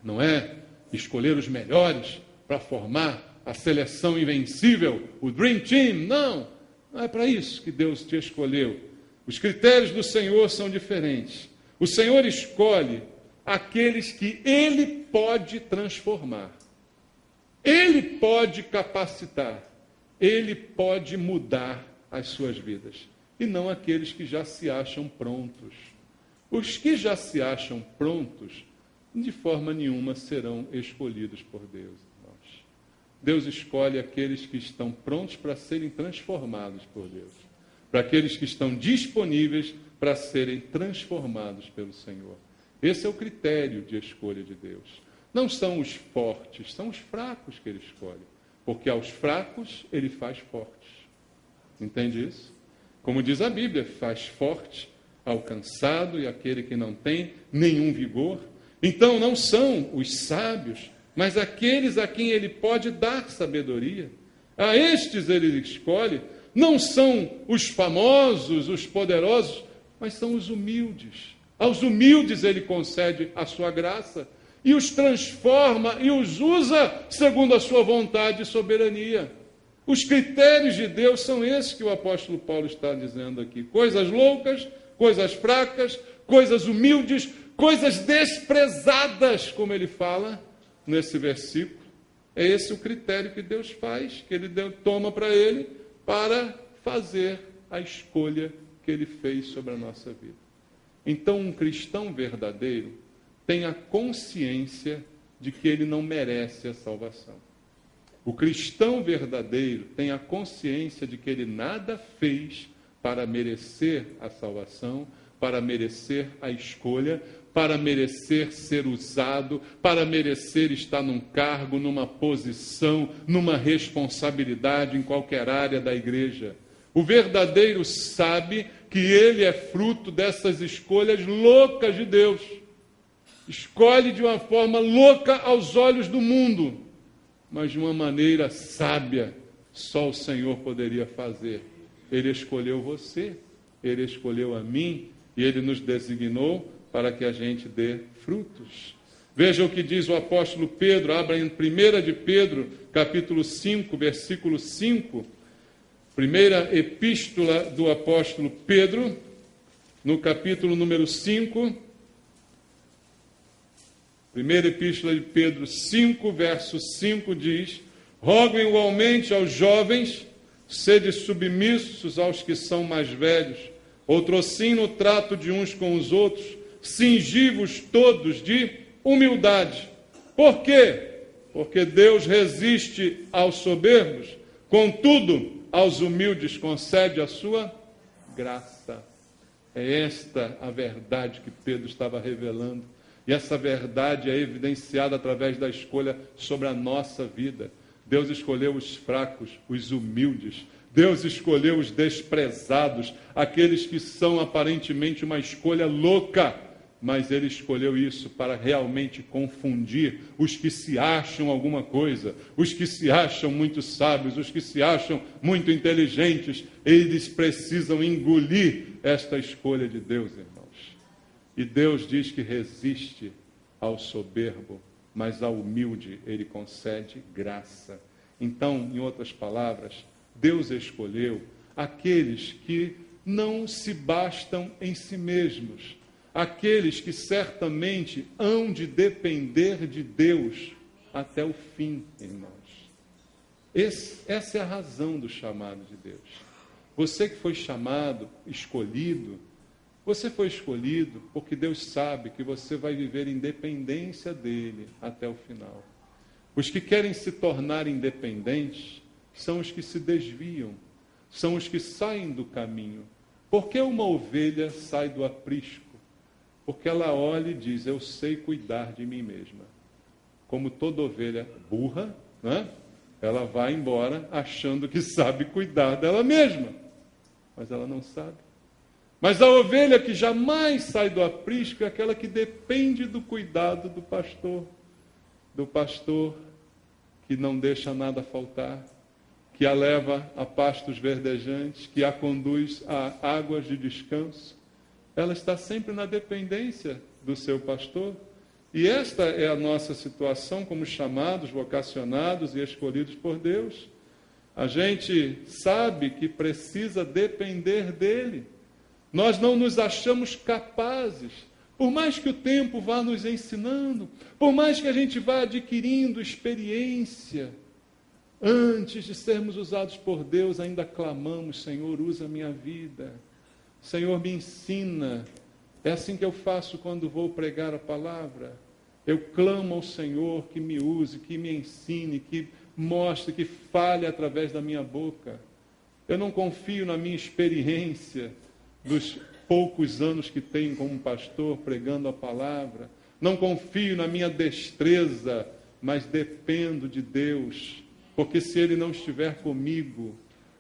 Não é escolher os melhores para formar a seleção invencível, o Dream Team. Não, não é para isso que Deus te escolheu. Os critérios do Senhor são diferentes. O Senhor escolhe aqueles que Ele pode transformar. Ele pode capacitar, Ele pode mudar as suas vidas, e não aqueles que já se acham prontos. Os que já se acham prontos, de forma nenhuma serão escolhidos por Deus. Deus escolhe aqueles que estão prontos para serem transformados por Deus, para aqueles que estão disponíveis para serem transformados pelo Senhor. Esse é o critério de escolha de Deus. Não são os fortes, são os fracos que Ele escolhe. Porque aos fracos Ele faz fortes. Entende isso? Como diz a Bíblia, faz forte ao cansado e aquele que não tem nenhum vigor. Então não são os sábios, mas aqueles a quem Ele pode dar sabedoria. A estes Ele escolhe. Não são os famosos, os poderosos, mas são os humildes. Aos humildes Ele concede a sua graça e os transforma e os usa segundo a sua vontade e soberania. Os critérios de Deus são esses que o apóstolo Paulo está dizendo aqui. Coisas loucas, coisas fracas, coisas humildes, coisas desprezadas, como ele fala nesse versículo. É esse o critério que Deus faz, que Ele toma para Ele, para fazer a escolha que Ele fez sobre a nossa vida. Então, um cristão verdadeiro tem a consciência de que ele não merece a salvação. O cristão verdadeiro tem a consciência de que ele nada fez para merecer a salvação, para merecer a escolha, para merecer ser usado, para merecer estar num cargo, numa posição, numa responsabilidade em qualquer área da igreja. O verdadeiro sabe que ele é fruto dessas escolhas loucas de Deus. Escolhe de uma forma louca aos olhos do mundo, mas de uma maneira sábia, só o Senhor poderia fazer. Ele escolheu você, Ele escolheu a mim, e Ele nos designou para que a gente dê frutos. Veja o que diz o apóstolo Pedro, abra em 1 de Pedro, capítulo 5, versículo 5, primeira epístola do apóstolo Pedro, no capítulo número 5, primeira epístola de Pedro 5, verso 5 diz: rogo igualmente aos jovens, sede submissos aos que são mais velhos, outrossim no trato de uns com os outros, cingi-vos todos de humildade. Por quê? Porque Deus resiste aos soberbos, contudo, aos humildes concede a sua graça. É esta a verdade que Pedro estava revelando. E essa verdade é evidenciada através da escolha sobre a nossa vida. Deus escolheu os fracos, os humildes. Deus escolheu os desprezados, aqueles que são aparentemente uma escolha louca. Mas Ele escolheu isso para realmente confundir os que se acham alguma coisa, os que se acham muito sábios, os que se acham muito inteligentes. Eles precisam engolir esta escolha de Deus, irmãos. E Deus diz que resiste ao soberbo, mas ao humilde Ele concede graça. Então, em outras palavras, Deus escolheu aqueles que não se bastam em si mesmos, aqueles que certamente hão de depender de Deus até o fim, irmãos. Essa é a razão do chamado de Deus. Você que foi chamado, escolhido, você foi escolhido porque Deus sabe que você vai viver em dependência dele até o final. Os que querem se tornar independentes são os que se desviam, são os que saem do caminho. Por que uma ovelha sai do aprisco? Porque ela olha e diz, eu sei cuidar de mim mesma. Como toda ovelha burra, né? Ela vai embora achando que sabe cuidar dela mesma. Mas ela não sabe. Mas a ovelha que jamais sai do aprisco é aquela que depende do cuidado do pastor que não deixa nada faltar, que a leva a pastos verdejantes, que a conduz a águas de descanso. Ela está sempre na dependência do seu pastor. E esta é a nossa situação como chamados, vocacionados e escolhidos por Deus. A gente sabe que precisa depender dele. Nós não nos achamos capazes, por mais que o tempo vá nos ensinando, por mais que a gente vá adquirindo experiência, antes de sermos usados por Deus, ainda clamamos, Senhor, usa a minha vida. Senhor, me ensina. É assim que eu faço quando vou pregar a palavra. Eu clamo ao Senhor que me use, que me ensine, que mostre, que fale através da minha boca. Eu não confio na minha experiência dos poucos anos que tenho como pastor pregando a palavra. Não confio na minha destreza, mas dependo de Deus. Porque se Ele não estiver comigo,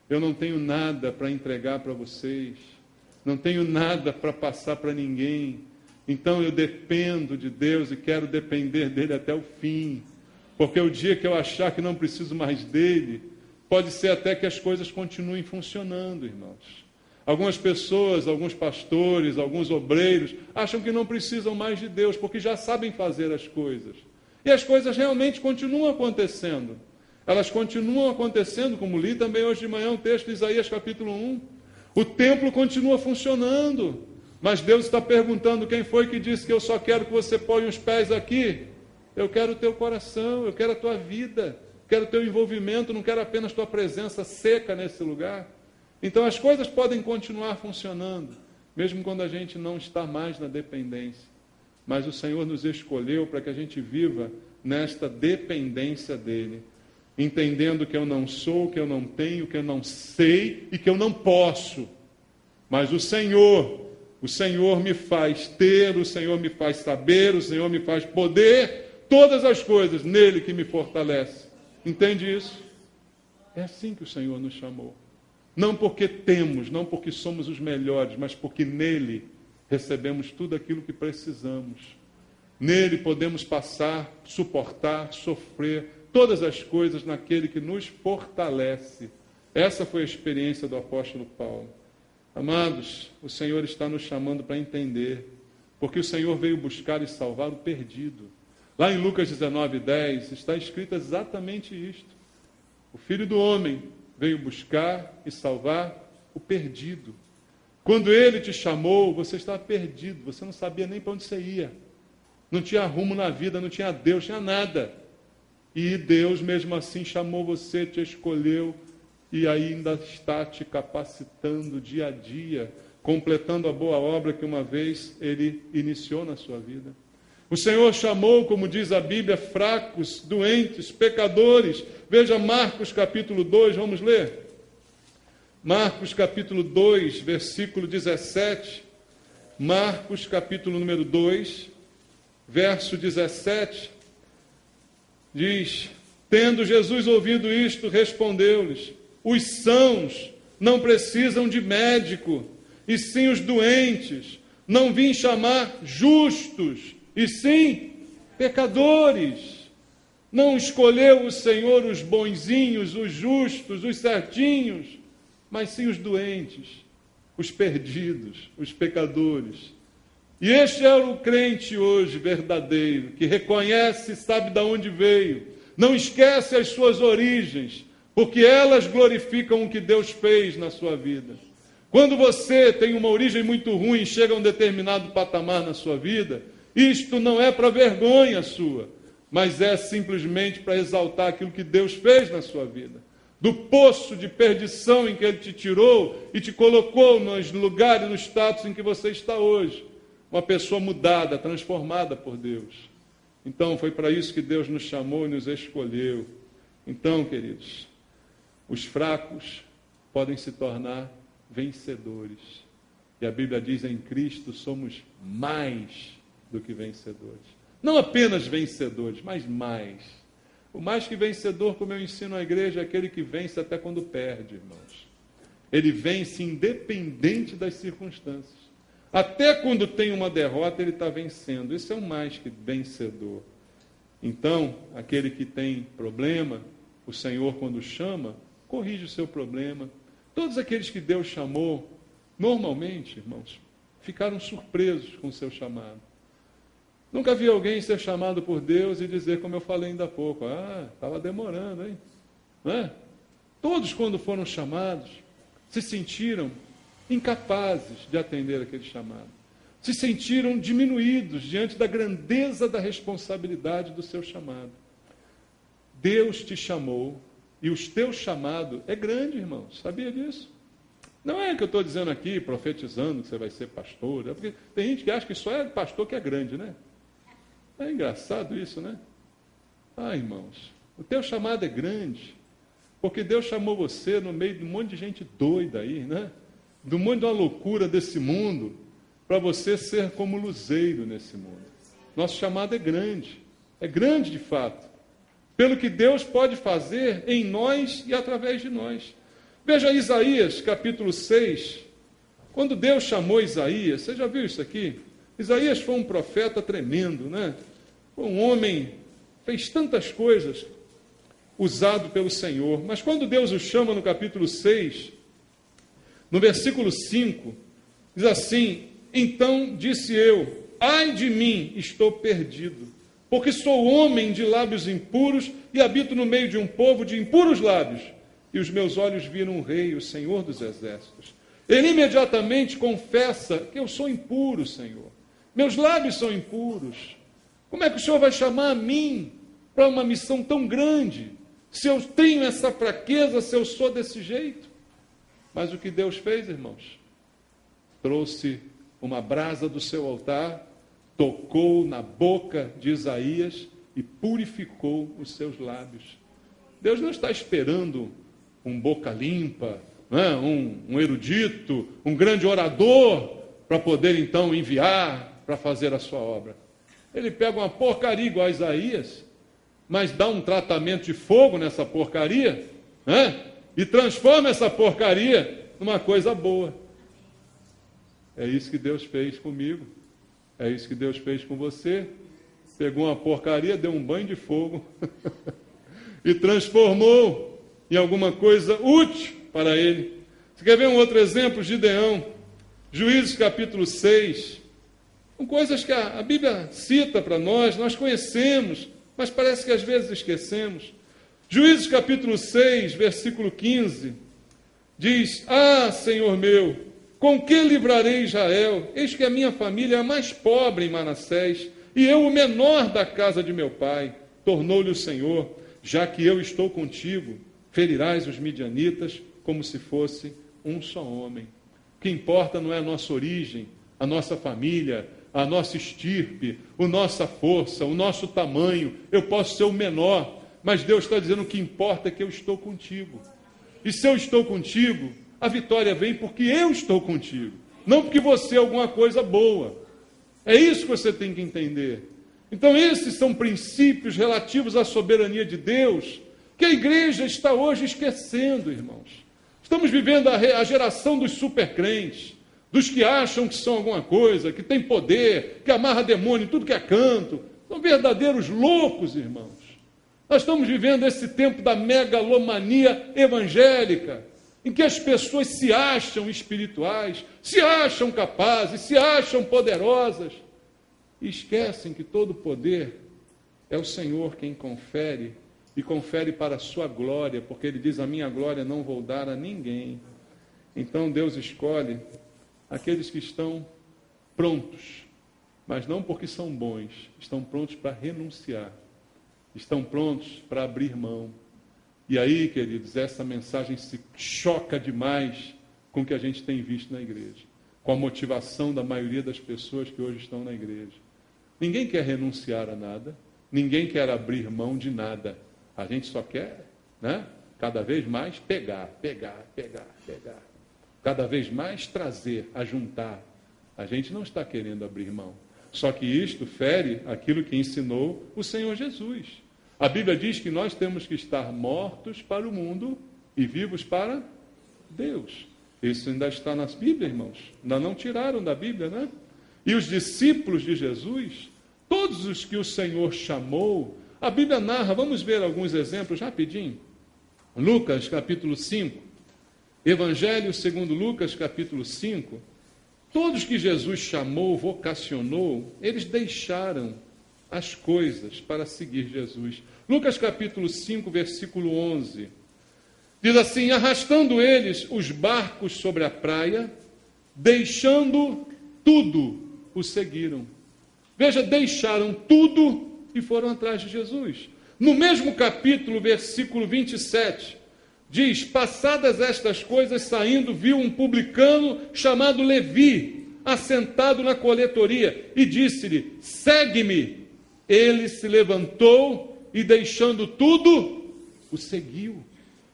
eu não tenho nada para entregar para vocês. Não tenho nada para passar para ninguém. Então eu dependo de Deus e quero depender dEle até o fim. Porque o dia que eu achar que não preciso mais dEle, pode ser até que as coisas continuem funcionando, irmãos. Algumas pessoas, alguns pastores, alguns obreiros, acham que não precisam mais de Deus, porque já sabem fazer as coisas. E as coisas realmente continuam acontecendo. Elas continuam acontecendo, como li também hoje de manhã um texto de Isaías capítulo 1. O templo continua funcionando, mas Deus está perguntando quem foi que disse que eu só quero que você ponha os pés aqui. Eu quero o teu coração, eu quero a tua vida, quero o teu envolvimento, não quero apenas tua presença seca nesse lugar. Então as coisas podem continuar funcionando, mesmo quando a gente não está mais na dependência. Mas o Senhor nos escolheu para que a gente viva nesta dependência dEle, entendendo que eu não sou, que eu não tenho, que eu não sei e que eu não posso. Mas o Senhor me faz ter, o Senhor me faz saber, o Senhor me faz poder, todas as coisas nele que me fortalece. Entende isso? É assim que o Senhor nos chamou. Não porque temos, não porque somos os melhores, mas porque nele recebemos tudo aquilo que precisamos. Nele podemos passar, suportar, sofrer todas as coisas naquele que nos fortalece. Essa foi a experiência do apóstolo Paulo. Amados, o Senhor está nos chamando para entender, porque o Senhor veio buscar e salvar o perdido. Lá em Lucas 19:10 está escrito exatamente isto. O Filho do Homem veio buscar e salvar o perdido. Quando Ele te chamou, você estava perdido, você não sabia nem para onde você ia. Não tinha rumo na vida, não tinha Deus, não tinha nada. E Deus, mesmo assim, chamou você, te escolheu e ainda está te capacitando dia a dia, completando a boa obra que uma vez Ele iniciou na sua vida. O Senhor chamou, como diz a Bíblia, fracos, doentes, pecadores. Veja Marcos capítulo 2, vamos ler? Marcos capítulo 2, versículo 17. Marcos capítulo número 2, verso 17. Diz, tendo Jesus ouvido isto, respondeu-lhes, os sãos não precisam de médico, e sim os doentes. Não vim chamar justos, e sim pecadores. Não escolheu o Senhor os bonzinhos, os justos, os certinhos, mas sim os doentes, os perdidos, os pecadores. E este é o crente hoje verdadeiro, que reconhece e sabe de onde veio, não esquece as suas origens, porque elas glorificam o que Deus fez na sua vida. Quando você tem uma origem muito ruim e chega a um determinado patamar na sua vida, isto não é para vergonha sua, mas é simplesmente para exaltar aquilo que Deus fez na sua vida. Do poço de perdição em que Ele te tirou e te colocou nos lugares, no status em que você está hoje. Uma pessoa mudada, transformada por Deus. Então, foi para isso que Deus nos chamou e nos escolheu. Então, queridos, os fracos podem se tornar vencedores. E a Bíblia diz, em Cristo somos mais do que vencedores. Não apenas vencedores, mas mais. O mais que vencedor, como eu ensino à igreja, é aquele que vence até quando perde, irmãos. Ele vence independente das circunstâncias. Até quando tem uma derrota, ele está vencendo. Isso é um mais que vencedor. Então, aquele que tem problema, o Senhor, quando chama, corrige o seu problema. Todos aqueles que Deus chamou, normalmente, irmãos, ficaram surpresos com o seu chamado. Nunca vi alguém ser chamado por Deus e dizer, como eu falei ainda há pouco, estava demorando, hein? Não é? Todos, quando foram chamados, se sentiram incapazes de atender aquele chamado. Se sentiram diminuídos diante da grandeza da responsabilidade do seu chamado. Deus te chamou e o teu chamado é grande, irmãos. Sabia disso? Não é que eu estou dizendo aqui, profetizando que você vai ser pastor. É porque tem gente que acha que só é pastor que é grande, né? É engraçado isso, né? Irmãos, o teu chamado é grande, porque Deus chamou você no meio de um monte de gente doida aí, né? Do monte de uma loucura desse mundo, para você ser como luzeiro nesse mundo. Nosso chamado é grande de fato, pelo que Deus pode fazer em nós e através de nós. Veja Isaías, capítulo 6, quando Deus chamou Isaías, você já viu isso aqui? Isaías foi um profeta tremendo, né? Foi um homem, fez tantas coisas, usado pelo Senhor. Mas quando Deus o chama no capítulo 6, no versículo 5, diz assim, então disse eu, ai de mim, estou perdido, porque sou homem de lábios impuros e habito no meio de um povo de impuros lábios. E os meus olhos viram o Rei, o Senhor dos Exércitos. Ele imediatamente confessa que eu sou impuro, Senhor. Meus lábios são impuros. Como é que o Senhor vai chamar a mim para uma missão tão grande? Se eu tenho essa fraqueza, se eu sou desse jeito? Mas o que Deus fez, irmãos? Trouxe uma brasa do seu altar, tocou na boca de Isaías e purificou os seus lábios. Deus não está esperando um boca limpa, né? um erudito, um grande orador, para poder então enviar para fazer a sua obra. Ele pega uma porcaria igual a Isaías, mas dá um tratamento de fogo nessa porcaria, né? E transforma essa porcaria numa coisa boa. É isso que Deus fez comigo, é isso que Deus fez com você. Pegou uma porcaria, deu um banho de fogo e transformou em alguma coisa útil para ele. Você quer ver um outro exemplo? Gideão, Juízes capítulo 6, com coisas que a Bíblia cita para nós conhecemos, mas parece que às vezes esquecemos. Juízes capítulo 6, versículo 15, diz, Senhor meu, com que livrarei Israel? Eis que a minha família é a mais pobre em Manassés, e eu o menor da casa de meu pai. Tornou-lhe o Senhor, já que eu estou contigo, ferirás os midianitas como se fosse um só homem. O que importa não é a nossa origem, a nossa família, a nossa estirpe, a nossa força, o nosso tamanho. Eu posso ser o menor, mas Deus está dizendo que o que importa é que eu estou contigo. E se eu estou contigo, a vitória vem porque eu estou contigo, não porque você é alguma coisa boa. É isso que você tem que entender. Então esses são princípios relativos à soberania de Deus, que a igreja está hoje esquecendo, irmãos. Estamos vivendo a geração dos supercrentes, dos que acham que são alguma coisa, que tem poder, que amarra demônio em tudo que é canto. São verdadeiros loucos, irmãos. Nós estamos vivendo esse tempo da megalomania evangélica, em que as pessoas se acham espirituais, se acham capazes, se acham poderosas, e esquecem que todo poder é o Senhor quem confere e confere para a sua glória, porque ele diz: a minha glória não vou dar a ninguém. Então Deus escolhe aqueles que estão prontos, mas não porque são bons, estão prontos para renunciar, estão prontos para abrir mão. E aí, queridos, essa mensagem se choca demais com o que a gente tem visto na igreja, com a motivação da maioria das pessoas que hoje estão na igreja. Ninguém quer renunciar a nada, ninguém quer abrir mão de nada. A gente só quer, cada vez mais pegar. Cada vez mais trazer, ajuntar. A gente não está querendo abrir mão. Só que isto fere aquilo que ensinou o Senhor Jesus. A Bíblia diz que nós temos que estar mortos para o mundo e vivos para Deus. Isso ainda está nas Bíblias, irmãos. Ainda não tiraram da Bíblia, né? E os discípulos de Jesus, todos os que o Senhor chamou, a Bíblia narra, vamos ver alguns exemplos rapidinho. Lucas, capítulo 5. Evangelho segundo Lucas, capítulo 5. Todos que Jesus chamou, vocacionou, eles deixaram as coisas para seguir Jesus. Lucas capítulo 5, versículo 11. Diz assim: arrastando eles os barcos sobre a praia, deixando tudo, o seguiram. Veja, deixaram tudo e foram atrás de Jesus. No mesmo capítulo, versículo 27, diz: passadas estas coisas, saindo, viu um publicano chamado Levi, assentado na coletoria, e disse-lhe: segue-me. Ele se levantou e, deixando tudo, o seguiu.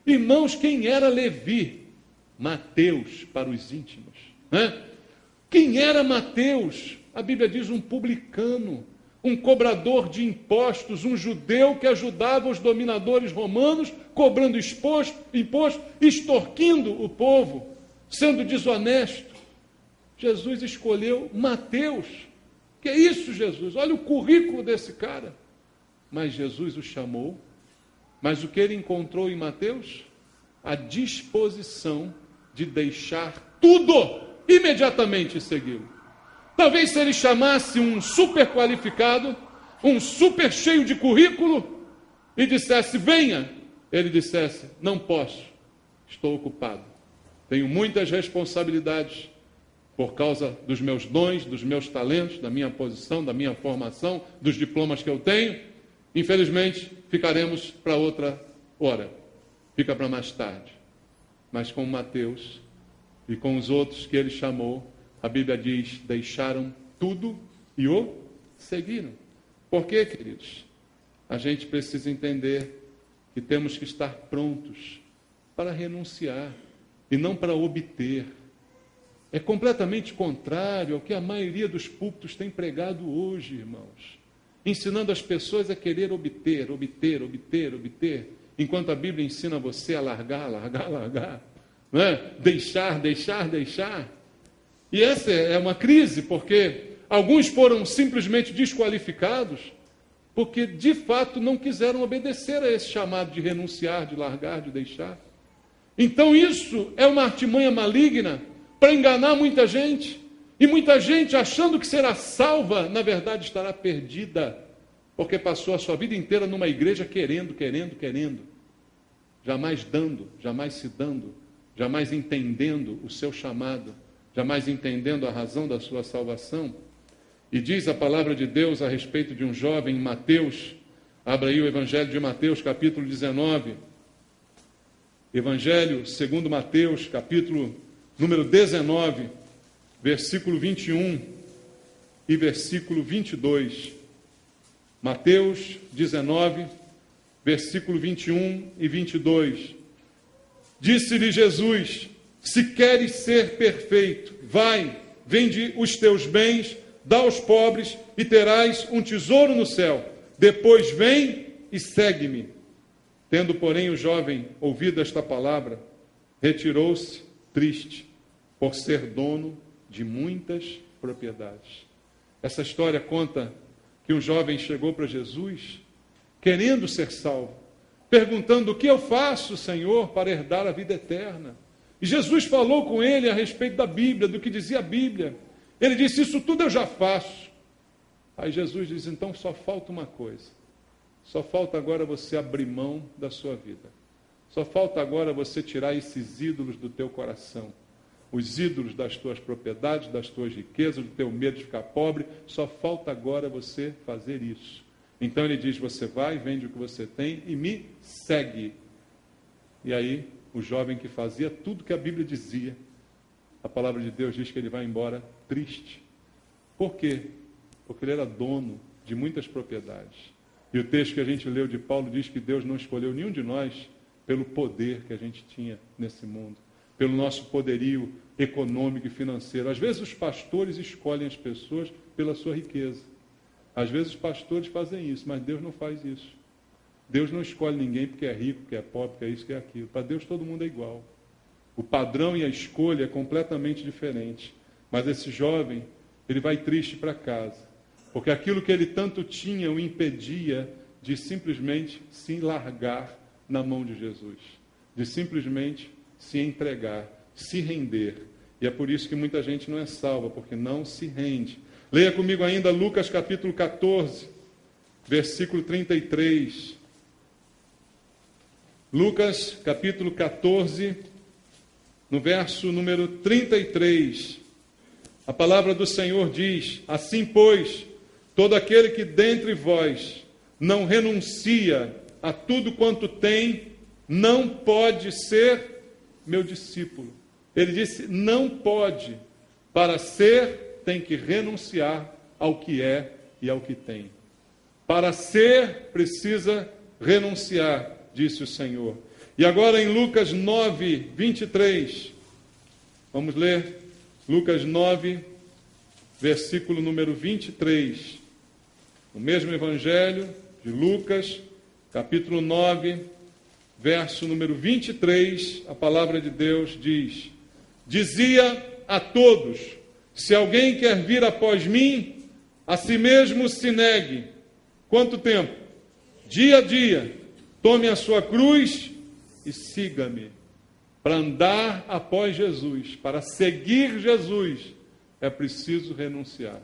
Irmãos, quem era Levi? Mateus, para os íntimos. Quem era Mateus? A Bíblia diz: um publicano, um cobrador de impostos, um judeu que ajudava os dominadores romanos, cobrando imposto, extorquindo o povo, sendo desonesto. Jesus escolheu Mateus. Que é isso, Jesus? Olha o currículo desse cara. Mas Jesus o chamou. Mas o que ele encontrou em Mateus? A disposição de deixar tudo imediatamente e segui-lo. Talvez se ele chamasse um super qualificado, um super cheio de currículo, e dissesse: venha, ele dissesse: não posso, estou ocupado, tenho muitas responsabilidades, por causa dos meus dons, dos meus talentos, da minha posição, da minha formação, dos diplomas que eu tenho. Infelizmente, ficaremos para outra hora. Fica para mais tarde. Mas com Mateus e com os outros que ele chamou, a Bíblia diz: deixaram tudo e o seguiram. Por quê, queridos? A gente precisa entender que temos que estar prontos para renunciar e não para obter. É completamente contrário ao que a maioria dos púlpitos tem pregado hoje, irmãos. Ensinando as pessoas a querer obter, enquanto a Bíblia ensina você a largar, não é? Deixar. E essa é uma crise, porque alguns foram simplesmente desqualificados, porque de fato não quiseram obedecer a esse chamado de renunciar, de largar, de deixar. Então isso é uma artimanha maligna para enganar muita gente, e muita gente, achando que será salva, na verdade estará perdida, porque passou a sua vida inteira numa igreja querendo, jamais dando, jamais se dando, jamais entendendo o seu chamado, jamais entendendo a razão da sua salvação. E diz a palavra de Deus a respeito de um jovem em Mateus, abra aí o Evangelho de Mateus, capítulo 19, Evangelho segundo Mateus, capítulo número 19, versículo 21 e versículo 22. Mateus 19, versículo 21 e 22. Disse-lhe Jesus: se queres ser perfeito, vai, vende os teus bens, dá aos pobres e terás um tesouro no céu. Depois vem e segue-me. Tendo, porém, o jovem ouvido esta palavra, retirou-se triste, por ser dono de muitas propriedades. Essa história conta que um jovem chegou para Jesus, querendo ser salvo, perguntando: o que eu faço, Senhor, para herdar a vida eterna? E Jesus falou com ele a respeito da Bíblia, do que dizia a Bíblia. Ele disse: isso tudo eu já faço. Aí Jesus diz: então só falta uma coisa. Só falta agora você abrir mão da sua vida. Só falta agora você tirar esses ídolos do teu coração. Os ídolos das tuas propriedades, das tuas riquezas, do teu medo de ficar pobre. Só falta agora você fazer isso. Então ele diz, você vai, vende o que você tem e me segue. E aí, o jovem que fazia tudo que a Bíblia dizia, a palavra de Deus diz que ele vai embora triste. Por quê? Porque ele era dono de muitas propriedades. E o texto que a gente leu de Paulo diz que Deus não escolheu nenhum de nós pelo poder que a gente tinha nesse mundo, pelo nosso poderio econômico e financeiro. Às vezes os pastores escolhem as pessoas pela sua riqueza. Às vezes os pastores fazem isso, mas Deus não faz isso. Deus não escolhe ninguém porque é rico, porque é pobre, porque é isso, porque é aquilo. Para Deus todo mundo é igual. O padrão e a escolha é completamente diferente. Mas esse jovem, ele vai triste para casa, porque aquilo que ele tanto tinha o impedia de simplesmente se largar na mão de Jesus, de simplesmente se entregar, se render. E é por isso que muita gente não é salva, porque não se rende. Leia comigo ainda Lucas capítulo 14, versículo 33. Lucas capítulo 14, no verso número 33. A palavra do Senhor diz, assim pois, todo aquele que dentre vós não renuncia a tudo quanto tem, não pode ser meu discípulo. Ele disse, não pode. Para ser, tem que renunciar ao que é e ao que tem. Para ser, precisa renunciar, disse o Senhor. E agora em Lucas 9, 23, vamos ler Lucas 9, versículo número 23. O mesmo evangelho de Lucas, capítulo 9, verso número 23, a palavra de Deus diz, dizia a todos, se alguém quer vir após mim, a si mesmo se negue. Quanto tempo? Dia a dia. Tome a sua cruz e siga-me. Para andar após Jesus, para seguir Jesus, é preciso renunciar.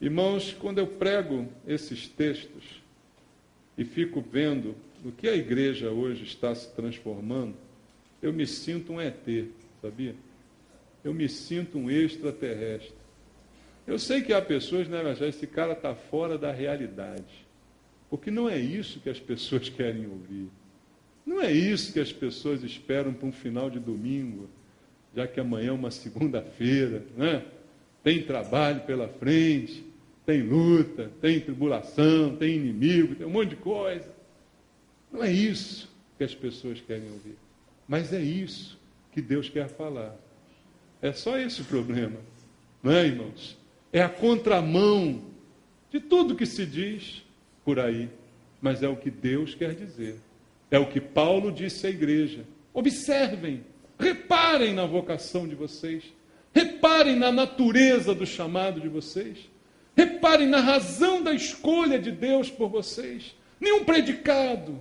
Irmãos, quando eu prego esses textos e fico vendo o que a igreja hoje está se transformando, eu me sinto um ET, sabia? Eu me sinto um extraterrestre. Eu sei que há pessoas, né, mas esse cara está fora da realidade. Porque não é isso que as pessoas querem ouvir. Não é isso que as pessoas esperam para um final de domingo, já que amanhã é uma segunda-feira, né? Tem trabalho pela frente, tem luta, tem tribulação, tem inimigo, tem um monte de coisa. Não é isso que as pessoas querem ouvir. Mas é isso que Deus quer falar. É só esse o problema, não é, irmãos? É a contramão de tudo que se diz por aí, mas é o que Deus quer dizer. É o que Paulo disse à igreja. Observem, reparem na vocação de vocês, reparem na natureza do chamado de vocês, reparem na razão da escolha de Deus por vocês. Nenhum predicado,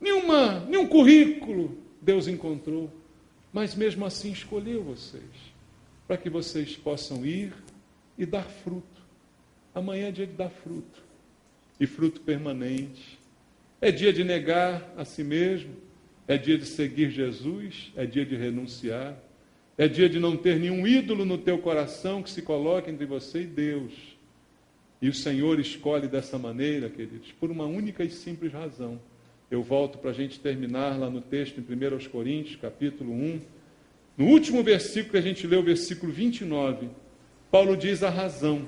nenhum currículo Deus encontrou, mas mesmo assim escolheu vocês, para que vocês possam ir e dar fruto. Amanhã é dia de dar fruto, e fruto permanente. É dia de negar a si mesmo, é dia de seguir Jesus, é dia de renunciar, é dia de não ter nenhum ídolo no teu coração que se coloque entre você e Deus. E o Senhor escolhe dessa maneira, queridos, por uma única e simples razão. Eu volto para a gente terminar lá no texto, em 1 Coríntios, capítulo 1. No último versículo que a gente leu, o versículo 29, Paulo diz a razão.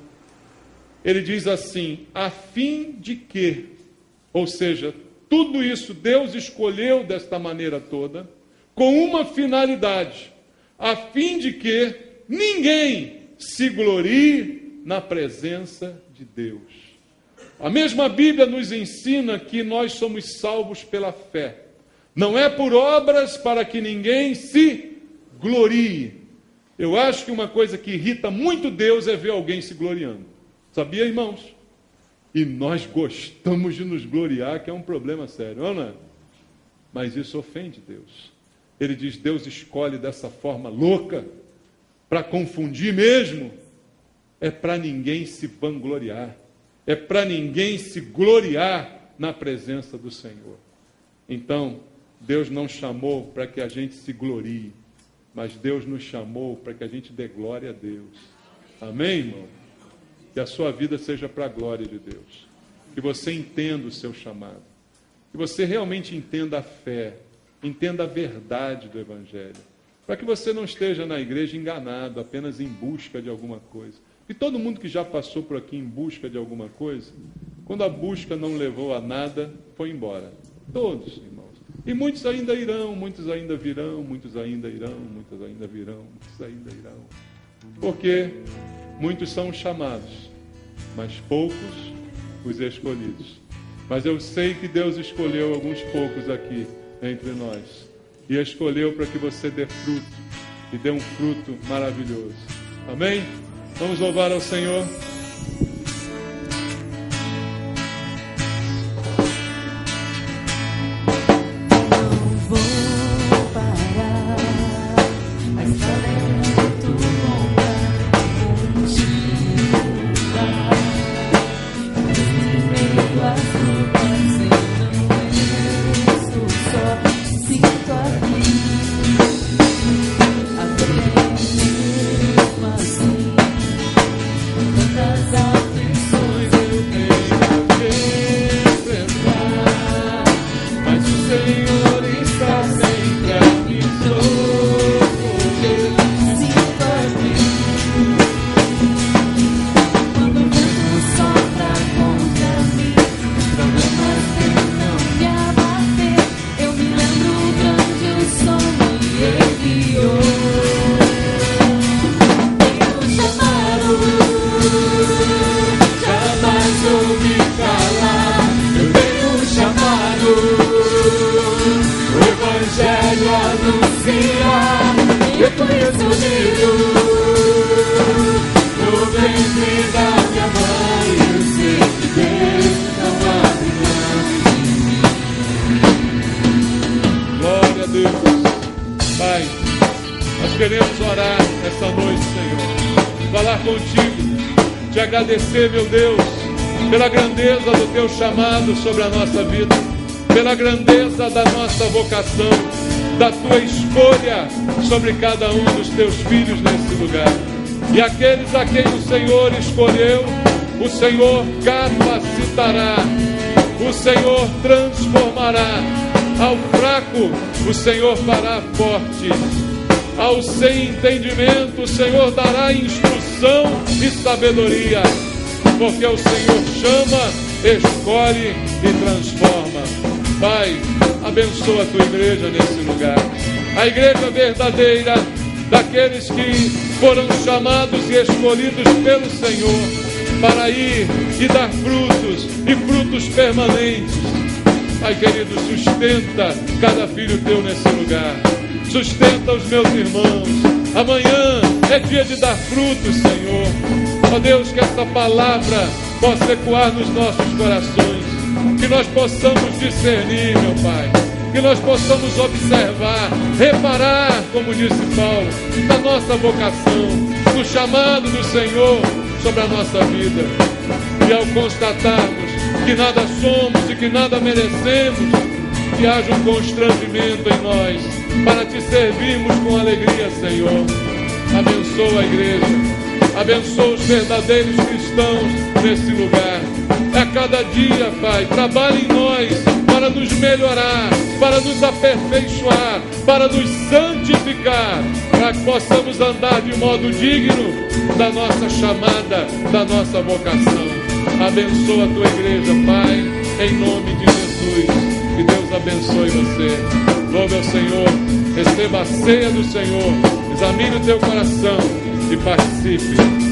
Ele diz assim, a fim de que, ou seja, tudo isso Deus escolheu desta maneira toda, com uma finalidade, a fim de que ninguém se glorie na presença de Deus. A mesma Bíblia nos ensina que nós somos salvos pela fé. Não é por obras para que ninguém se glorie. Eu acho que uma coisa que irrita muito Deus é ver alguém se gloriando. Sabia, irmãos? E nós gostamos de nos gloriar, que é um problema sério, não é? Mas isso ofende Deus. Ele diz, Deus escolhe dessa forma louca, para confundir mesmo, é para ninguém se vangloriar, é para ninguém se gloriar na presença do Senhor. Então, Deus não chamou para que a gente se glorie, mas Deus nos chamou para que a gente dê glória a Deus. Amém, irmão? Que a sua vida seja para a glória de Deus. Que você entenda o seu chamado. Que você realmente entenda a fé, entenda a verdade do Evangelho. Para que você não esteja na igreja enganado, apenas em busca de alguma coisa. E todo mundo que já passou por aqui em busca de alguma coisa, quando a busca não levou a nada, foi embora. Todos, irmãos. E muitos ainda irão, muitos ainda virão, muitos ainda irão, muitos ainda virão, muitos ainda irão. Porque muitos são chamados, mas poucos os escolhidos. Mas eu sei que Deus escolheu alguns poucos aqui entre nós. E escolheu para que você dê fruto, e dê um fruto maravilhoso. Amém? Vamos louvar ao Senhor. Agradecer, meu Deus, pela grandeza do teu chamado sobre a nossa vida, pela grandeza da nossa vocação, da tua escolha sobre cada um dos teus filhos nesse lugar. E aqueles a quem o Senhor escolheu, o Senhor capacitará, o Senhor transformará. Ao fraco, o Senhor fará forte. Ao sem entendimento, o Senhor dará instrução e sabedoria, porque o Senhor chama, escolhe e transforma. Pai, abençoa a tua igreja nesse lugar, a igreja verdadeira, daqueles que foram chamados e escolhidos pelo Senhor para ir e dar frutos, e frutos permanentes. Pai querido, sustenta cada filho teu nesse lugar. Sustenta os meus irmãos. Amanhã é dia de dar frutos, Senhor. Ó Deus, que essa palavra possa ecoar nos nossos corações. Que nós possamos discernir, meu Pai. Que nós possamos observar, reparar, como disse Paulo, na nossa vocação, no chamado do Senhor sobre a nossa vida. E ao constatarmos que nada somos e que nada merecemos, que haja um constrangimento em nós, para te servirmos com alegria, Senhor. Abençoa a igreja, abençoa os verdadeiros cristãos nesse lugar. A cada dia, Pai, trabalha em nós para nos melhorar, para nos aperfeiçoar, para nos santificar, para que possamos andar de modo digno da nossa chamada, da nossa vocação. Abençoa a tua igreja, Pai, em nome de Jesus. Que Deus abençoe você. Louve ao Senhor, receba a ceia do Senhor, examine o teu coração e participe.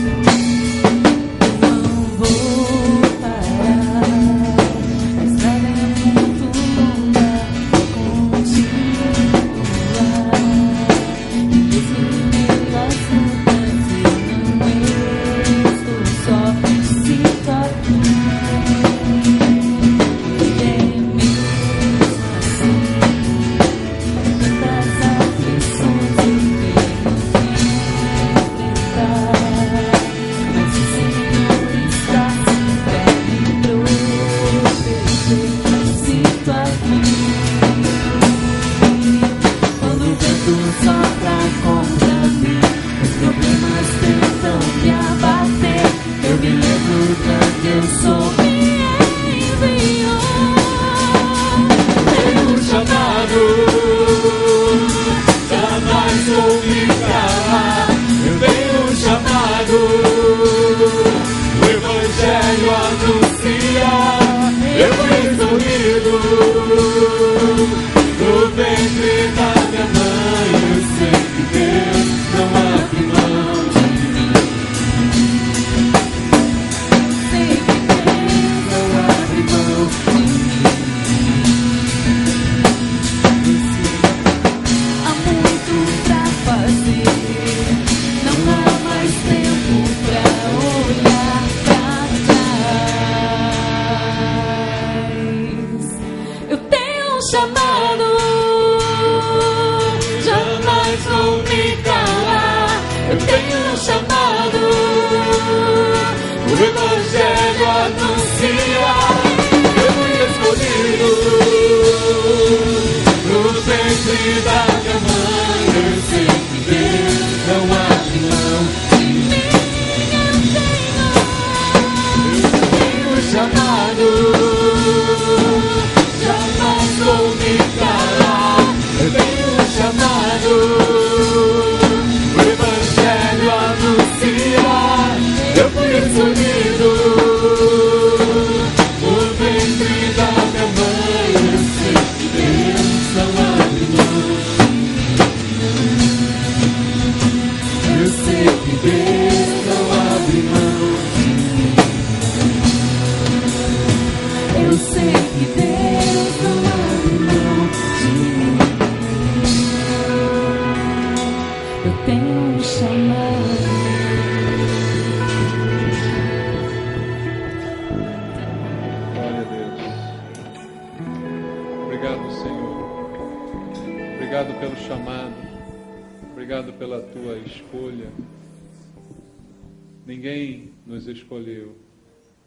Ninguém nos escolheu,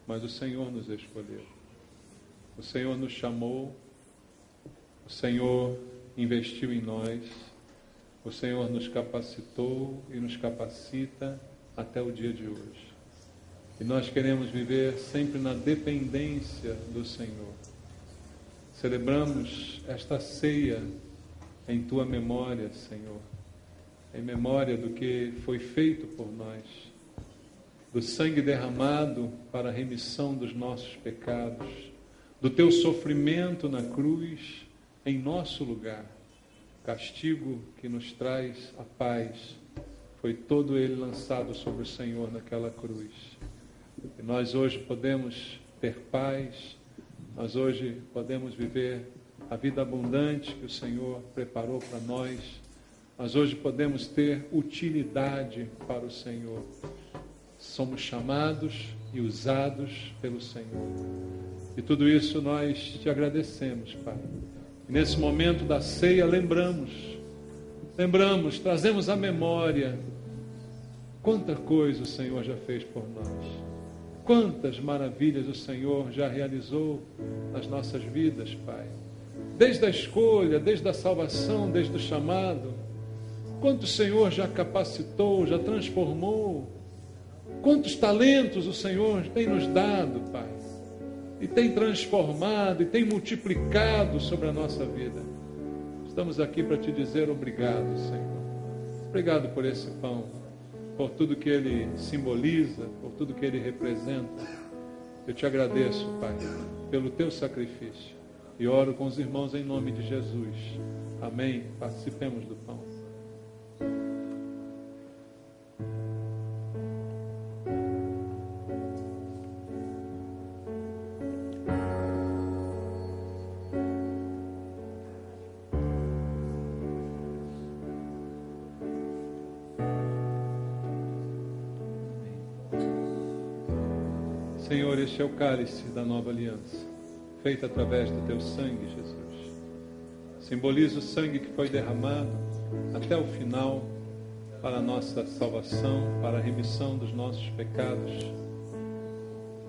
mas o Senhor nos escolheu. O Senhor nos chamou, o Senhor investiu em nós, o Senhor nos capacitou e nos capacita até o dia de hoje. E nós queremos viver sempre na dependência do Senhor. Celebramos esta ceia em Tua memória, Senhor, em memória do que foi feito por nós, do sangue derramado para a remissão dos nossos pecados, do Teu sofrimento na cruz em nosso lugar. Castigo que nos traz a paz, foi todo ele lançado sobre o Senhor naquela cruz. E nós hoje podemos ter paz, nós hoje podemos viver a vida abundante que o Senhor preparou para nós, nós hoje podemos ter utilidade para o Senhor. Somos chamados e usados pelo Senhor. E tudo isso nós te agradecemos, Pai. E nesse momento da ceia lembramos, trazemos à memória quanta coisa o Senhor já fez por nós. Quantas maravilhas o Senhor já realizou nas nossas vidas, Pai. Desde a escolha, desde a salvação, desde o chamado. Quanto o Senhor já capacitou, já transformou. Quantos talentos o Senhor tem nos dado, Pai, e tem transformado, e tem multiplicado sobre a nossa vida. Estamos aqui para te dizer obrigado, Senhor. Obrigado por esse pão, por tudo que ele simboliza, por tudo que ele representa. Eu te agradeço, Pai, pelo teu sacrifício, e oro com os irmãos em nome de Jesus. Amém. Participemos do pão. Senhor, este é o cálice da nova aliança, feita através do teu sangue, Jesus. Simboliza o sangue que foi derramado até o final para a nossa salvação, para a remissão dos nossos pecados.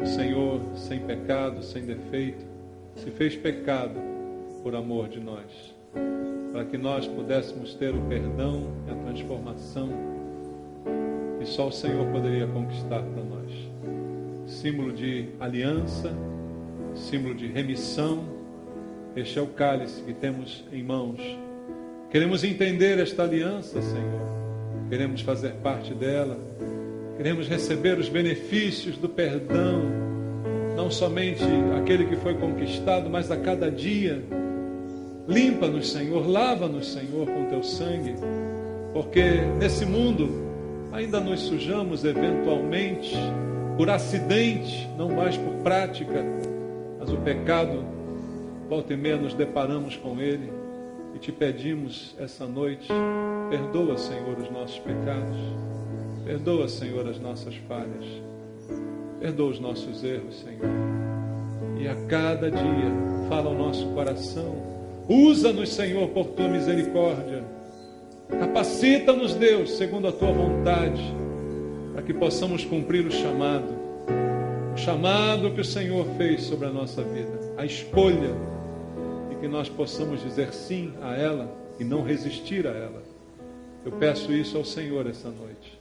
O Senhor, sem pecado, sem defeito, se fez pecado por amor de nós, para que nós pudéssemos ter o perdão e a transformação que só o Senhor poderia conquistar para nós. símbolo de aliança, símbolo de remissão. Este é o cálice que temos em mãos. Queremos entender esta aliança, Senhor. Queremos fazer parte dela. Queremos receber os benefícios do perdão, não somente aquele que foi conquistado, mas a cada dia. Limpa-nos, Senhor, lava-nos, Senhor, com teu sangue, porque nesse mundo ainda nos sujamos eventualmente, por acidente, não mais por prática, mas o pecado, volta e meia nos deparamos com ele e te pedimos essa noite, perdoa, Senhor, os nossos pecados, perdoa, Senhor, as nossas falhas, perdoa os nossos erros, Senhor, e a cada dia fala ao nosso coração, usa-nos, Senhor, por tua misericórdia, capacita-nos, Deus, segundo a tua vontade, para que possamos cumprir o chamado que o Senhor fez sobre a nossa vida, a escolha, e que nós possamos dizer sim a ela e não resistir a ela. Eu peço isso ao Senhor essa noite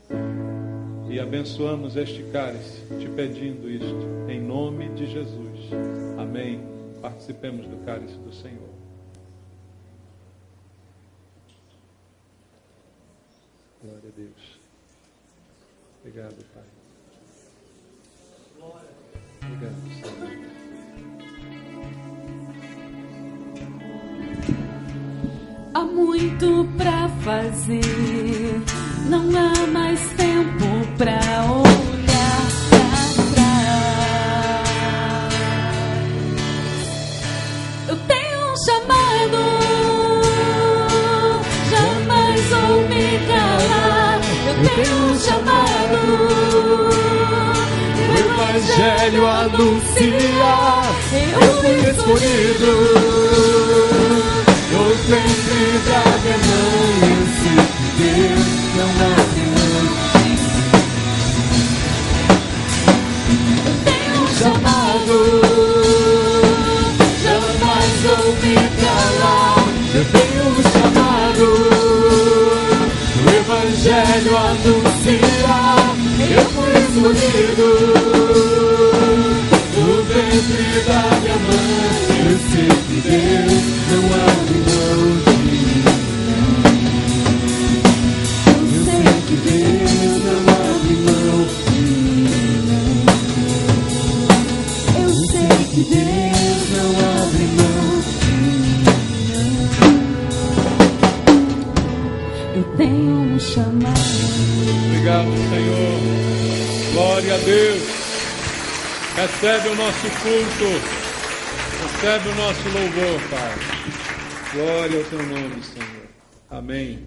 e abençoamos este cálice, te pedindo isto, em nome de Jesus. Amém. Participemos do cálice do Senhor. Glória a Deus. Obrigado, Pai. Obrigado, Senhor. Há muito pra fazer, não há mais tempo pra olhar pra trás. Eu tenho um chamado, jamais vou me calar. Eu tenho um chamado, o Evangelho anunciar. Eu fui escolhido. No ventre da minha mãe, eu sei que Deus não abre mão de mim. Eu tenho um chamado, jamais vou me calar. Eu tenho um chamado, o Evangelho anunciar. Eu fui escolhido. No ventre da minha mãe, eu sei que Deus não abre mão de mim. Eu sei que Deus não abre mão de mim. Eu sei que Deus não abre mão de mim. Eu tenho um chamado. Obrigado, Senhor. Glória a Deus. Recebe o nosso culto, recebe o nosso louvor, Pai. Glória ao teu nome, Senhor. Amém.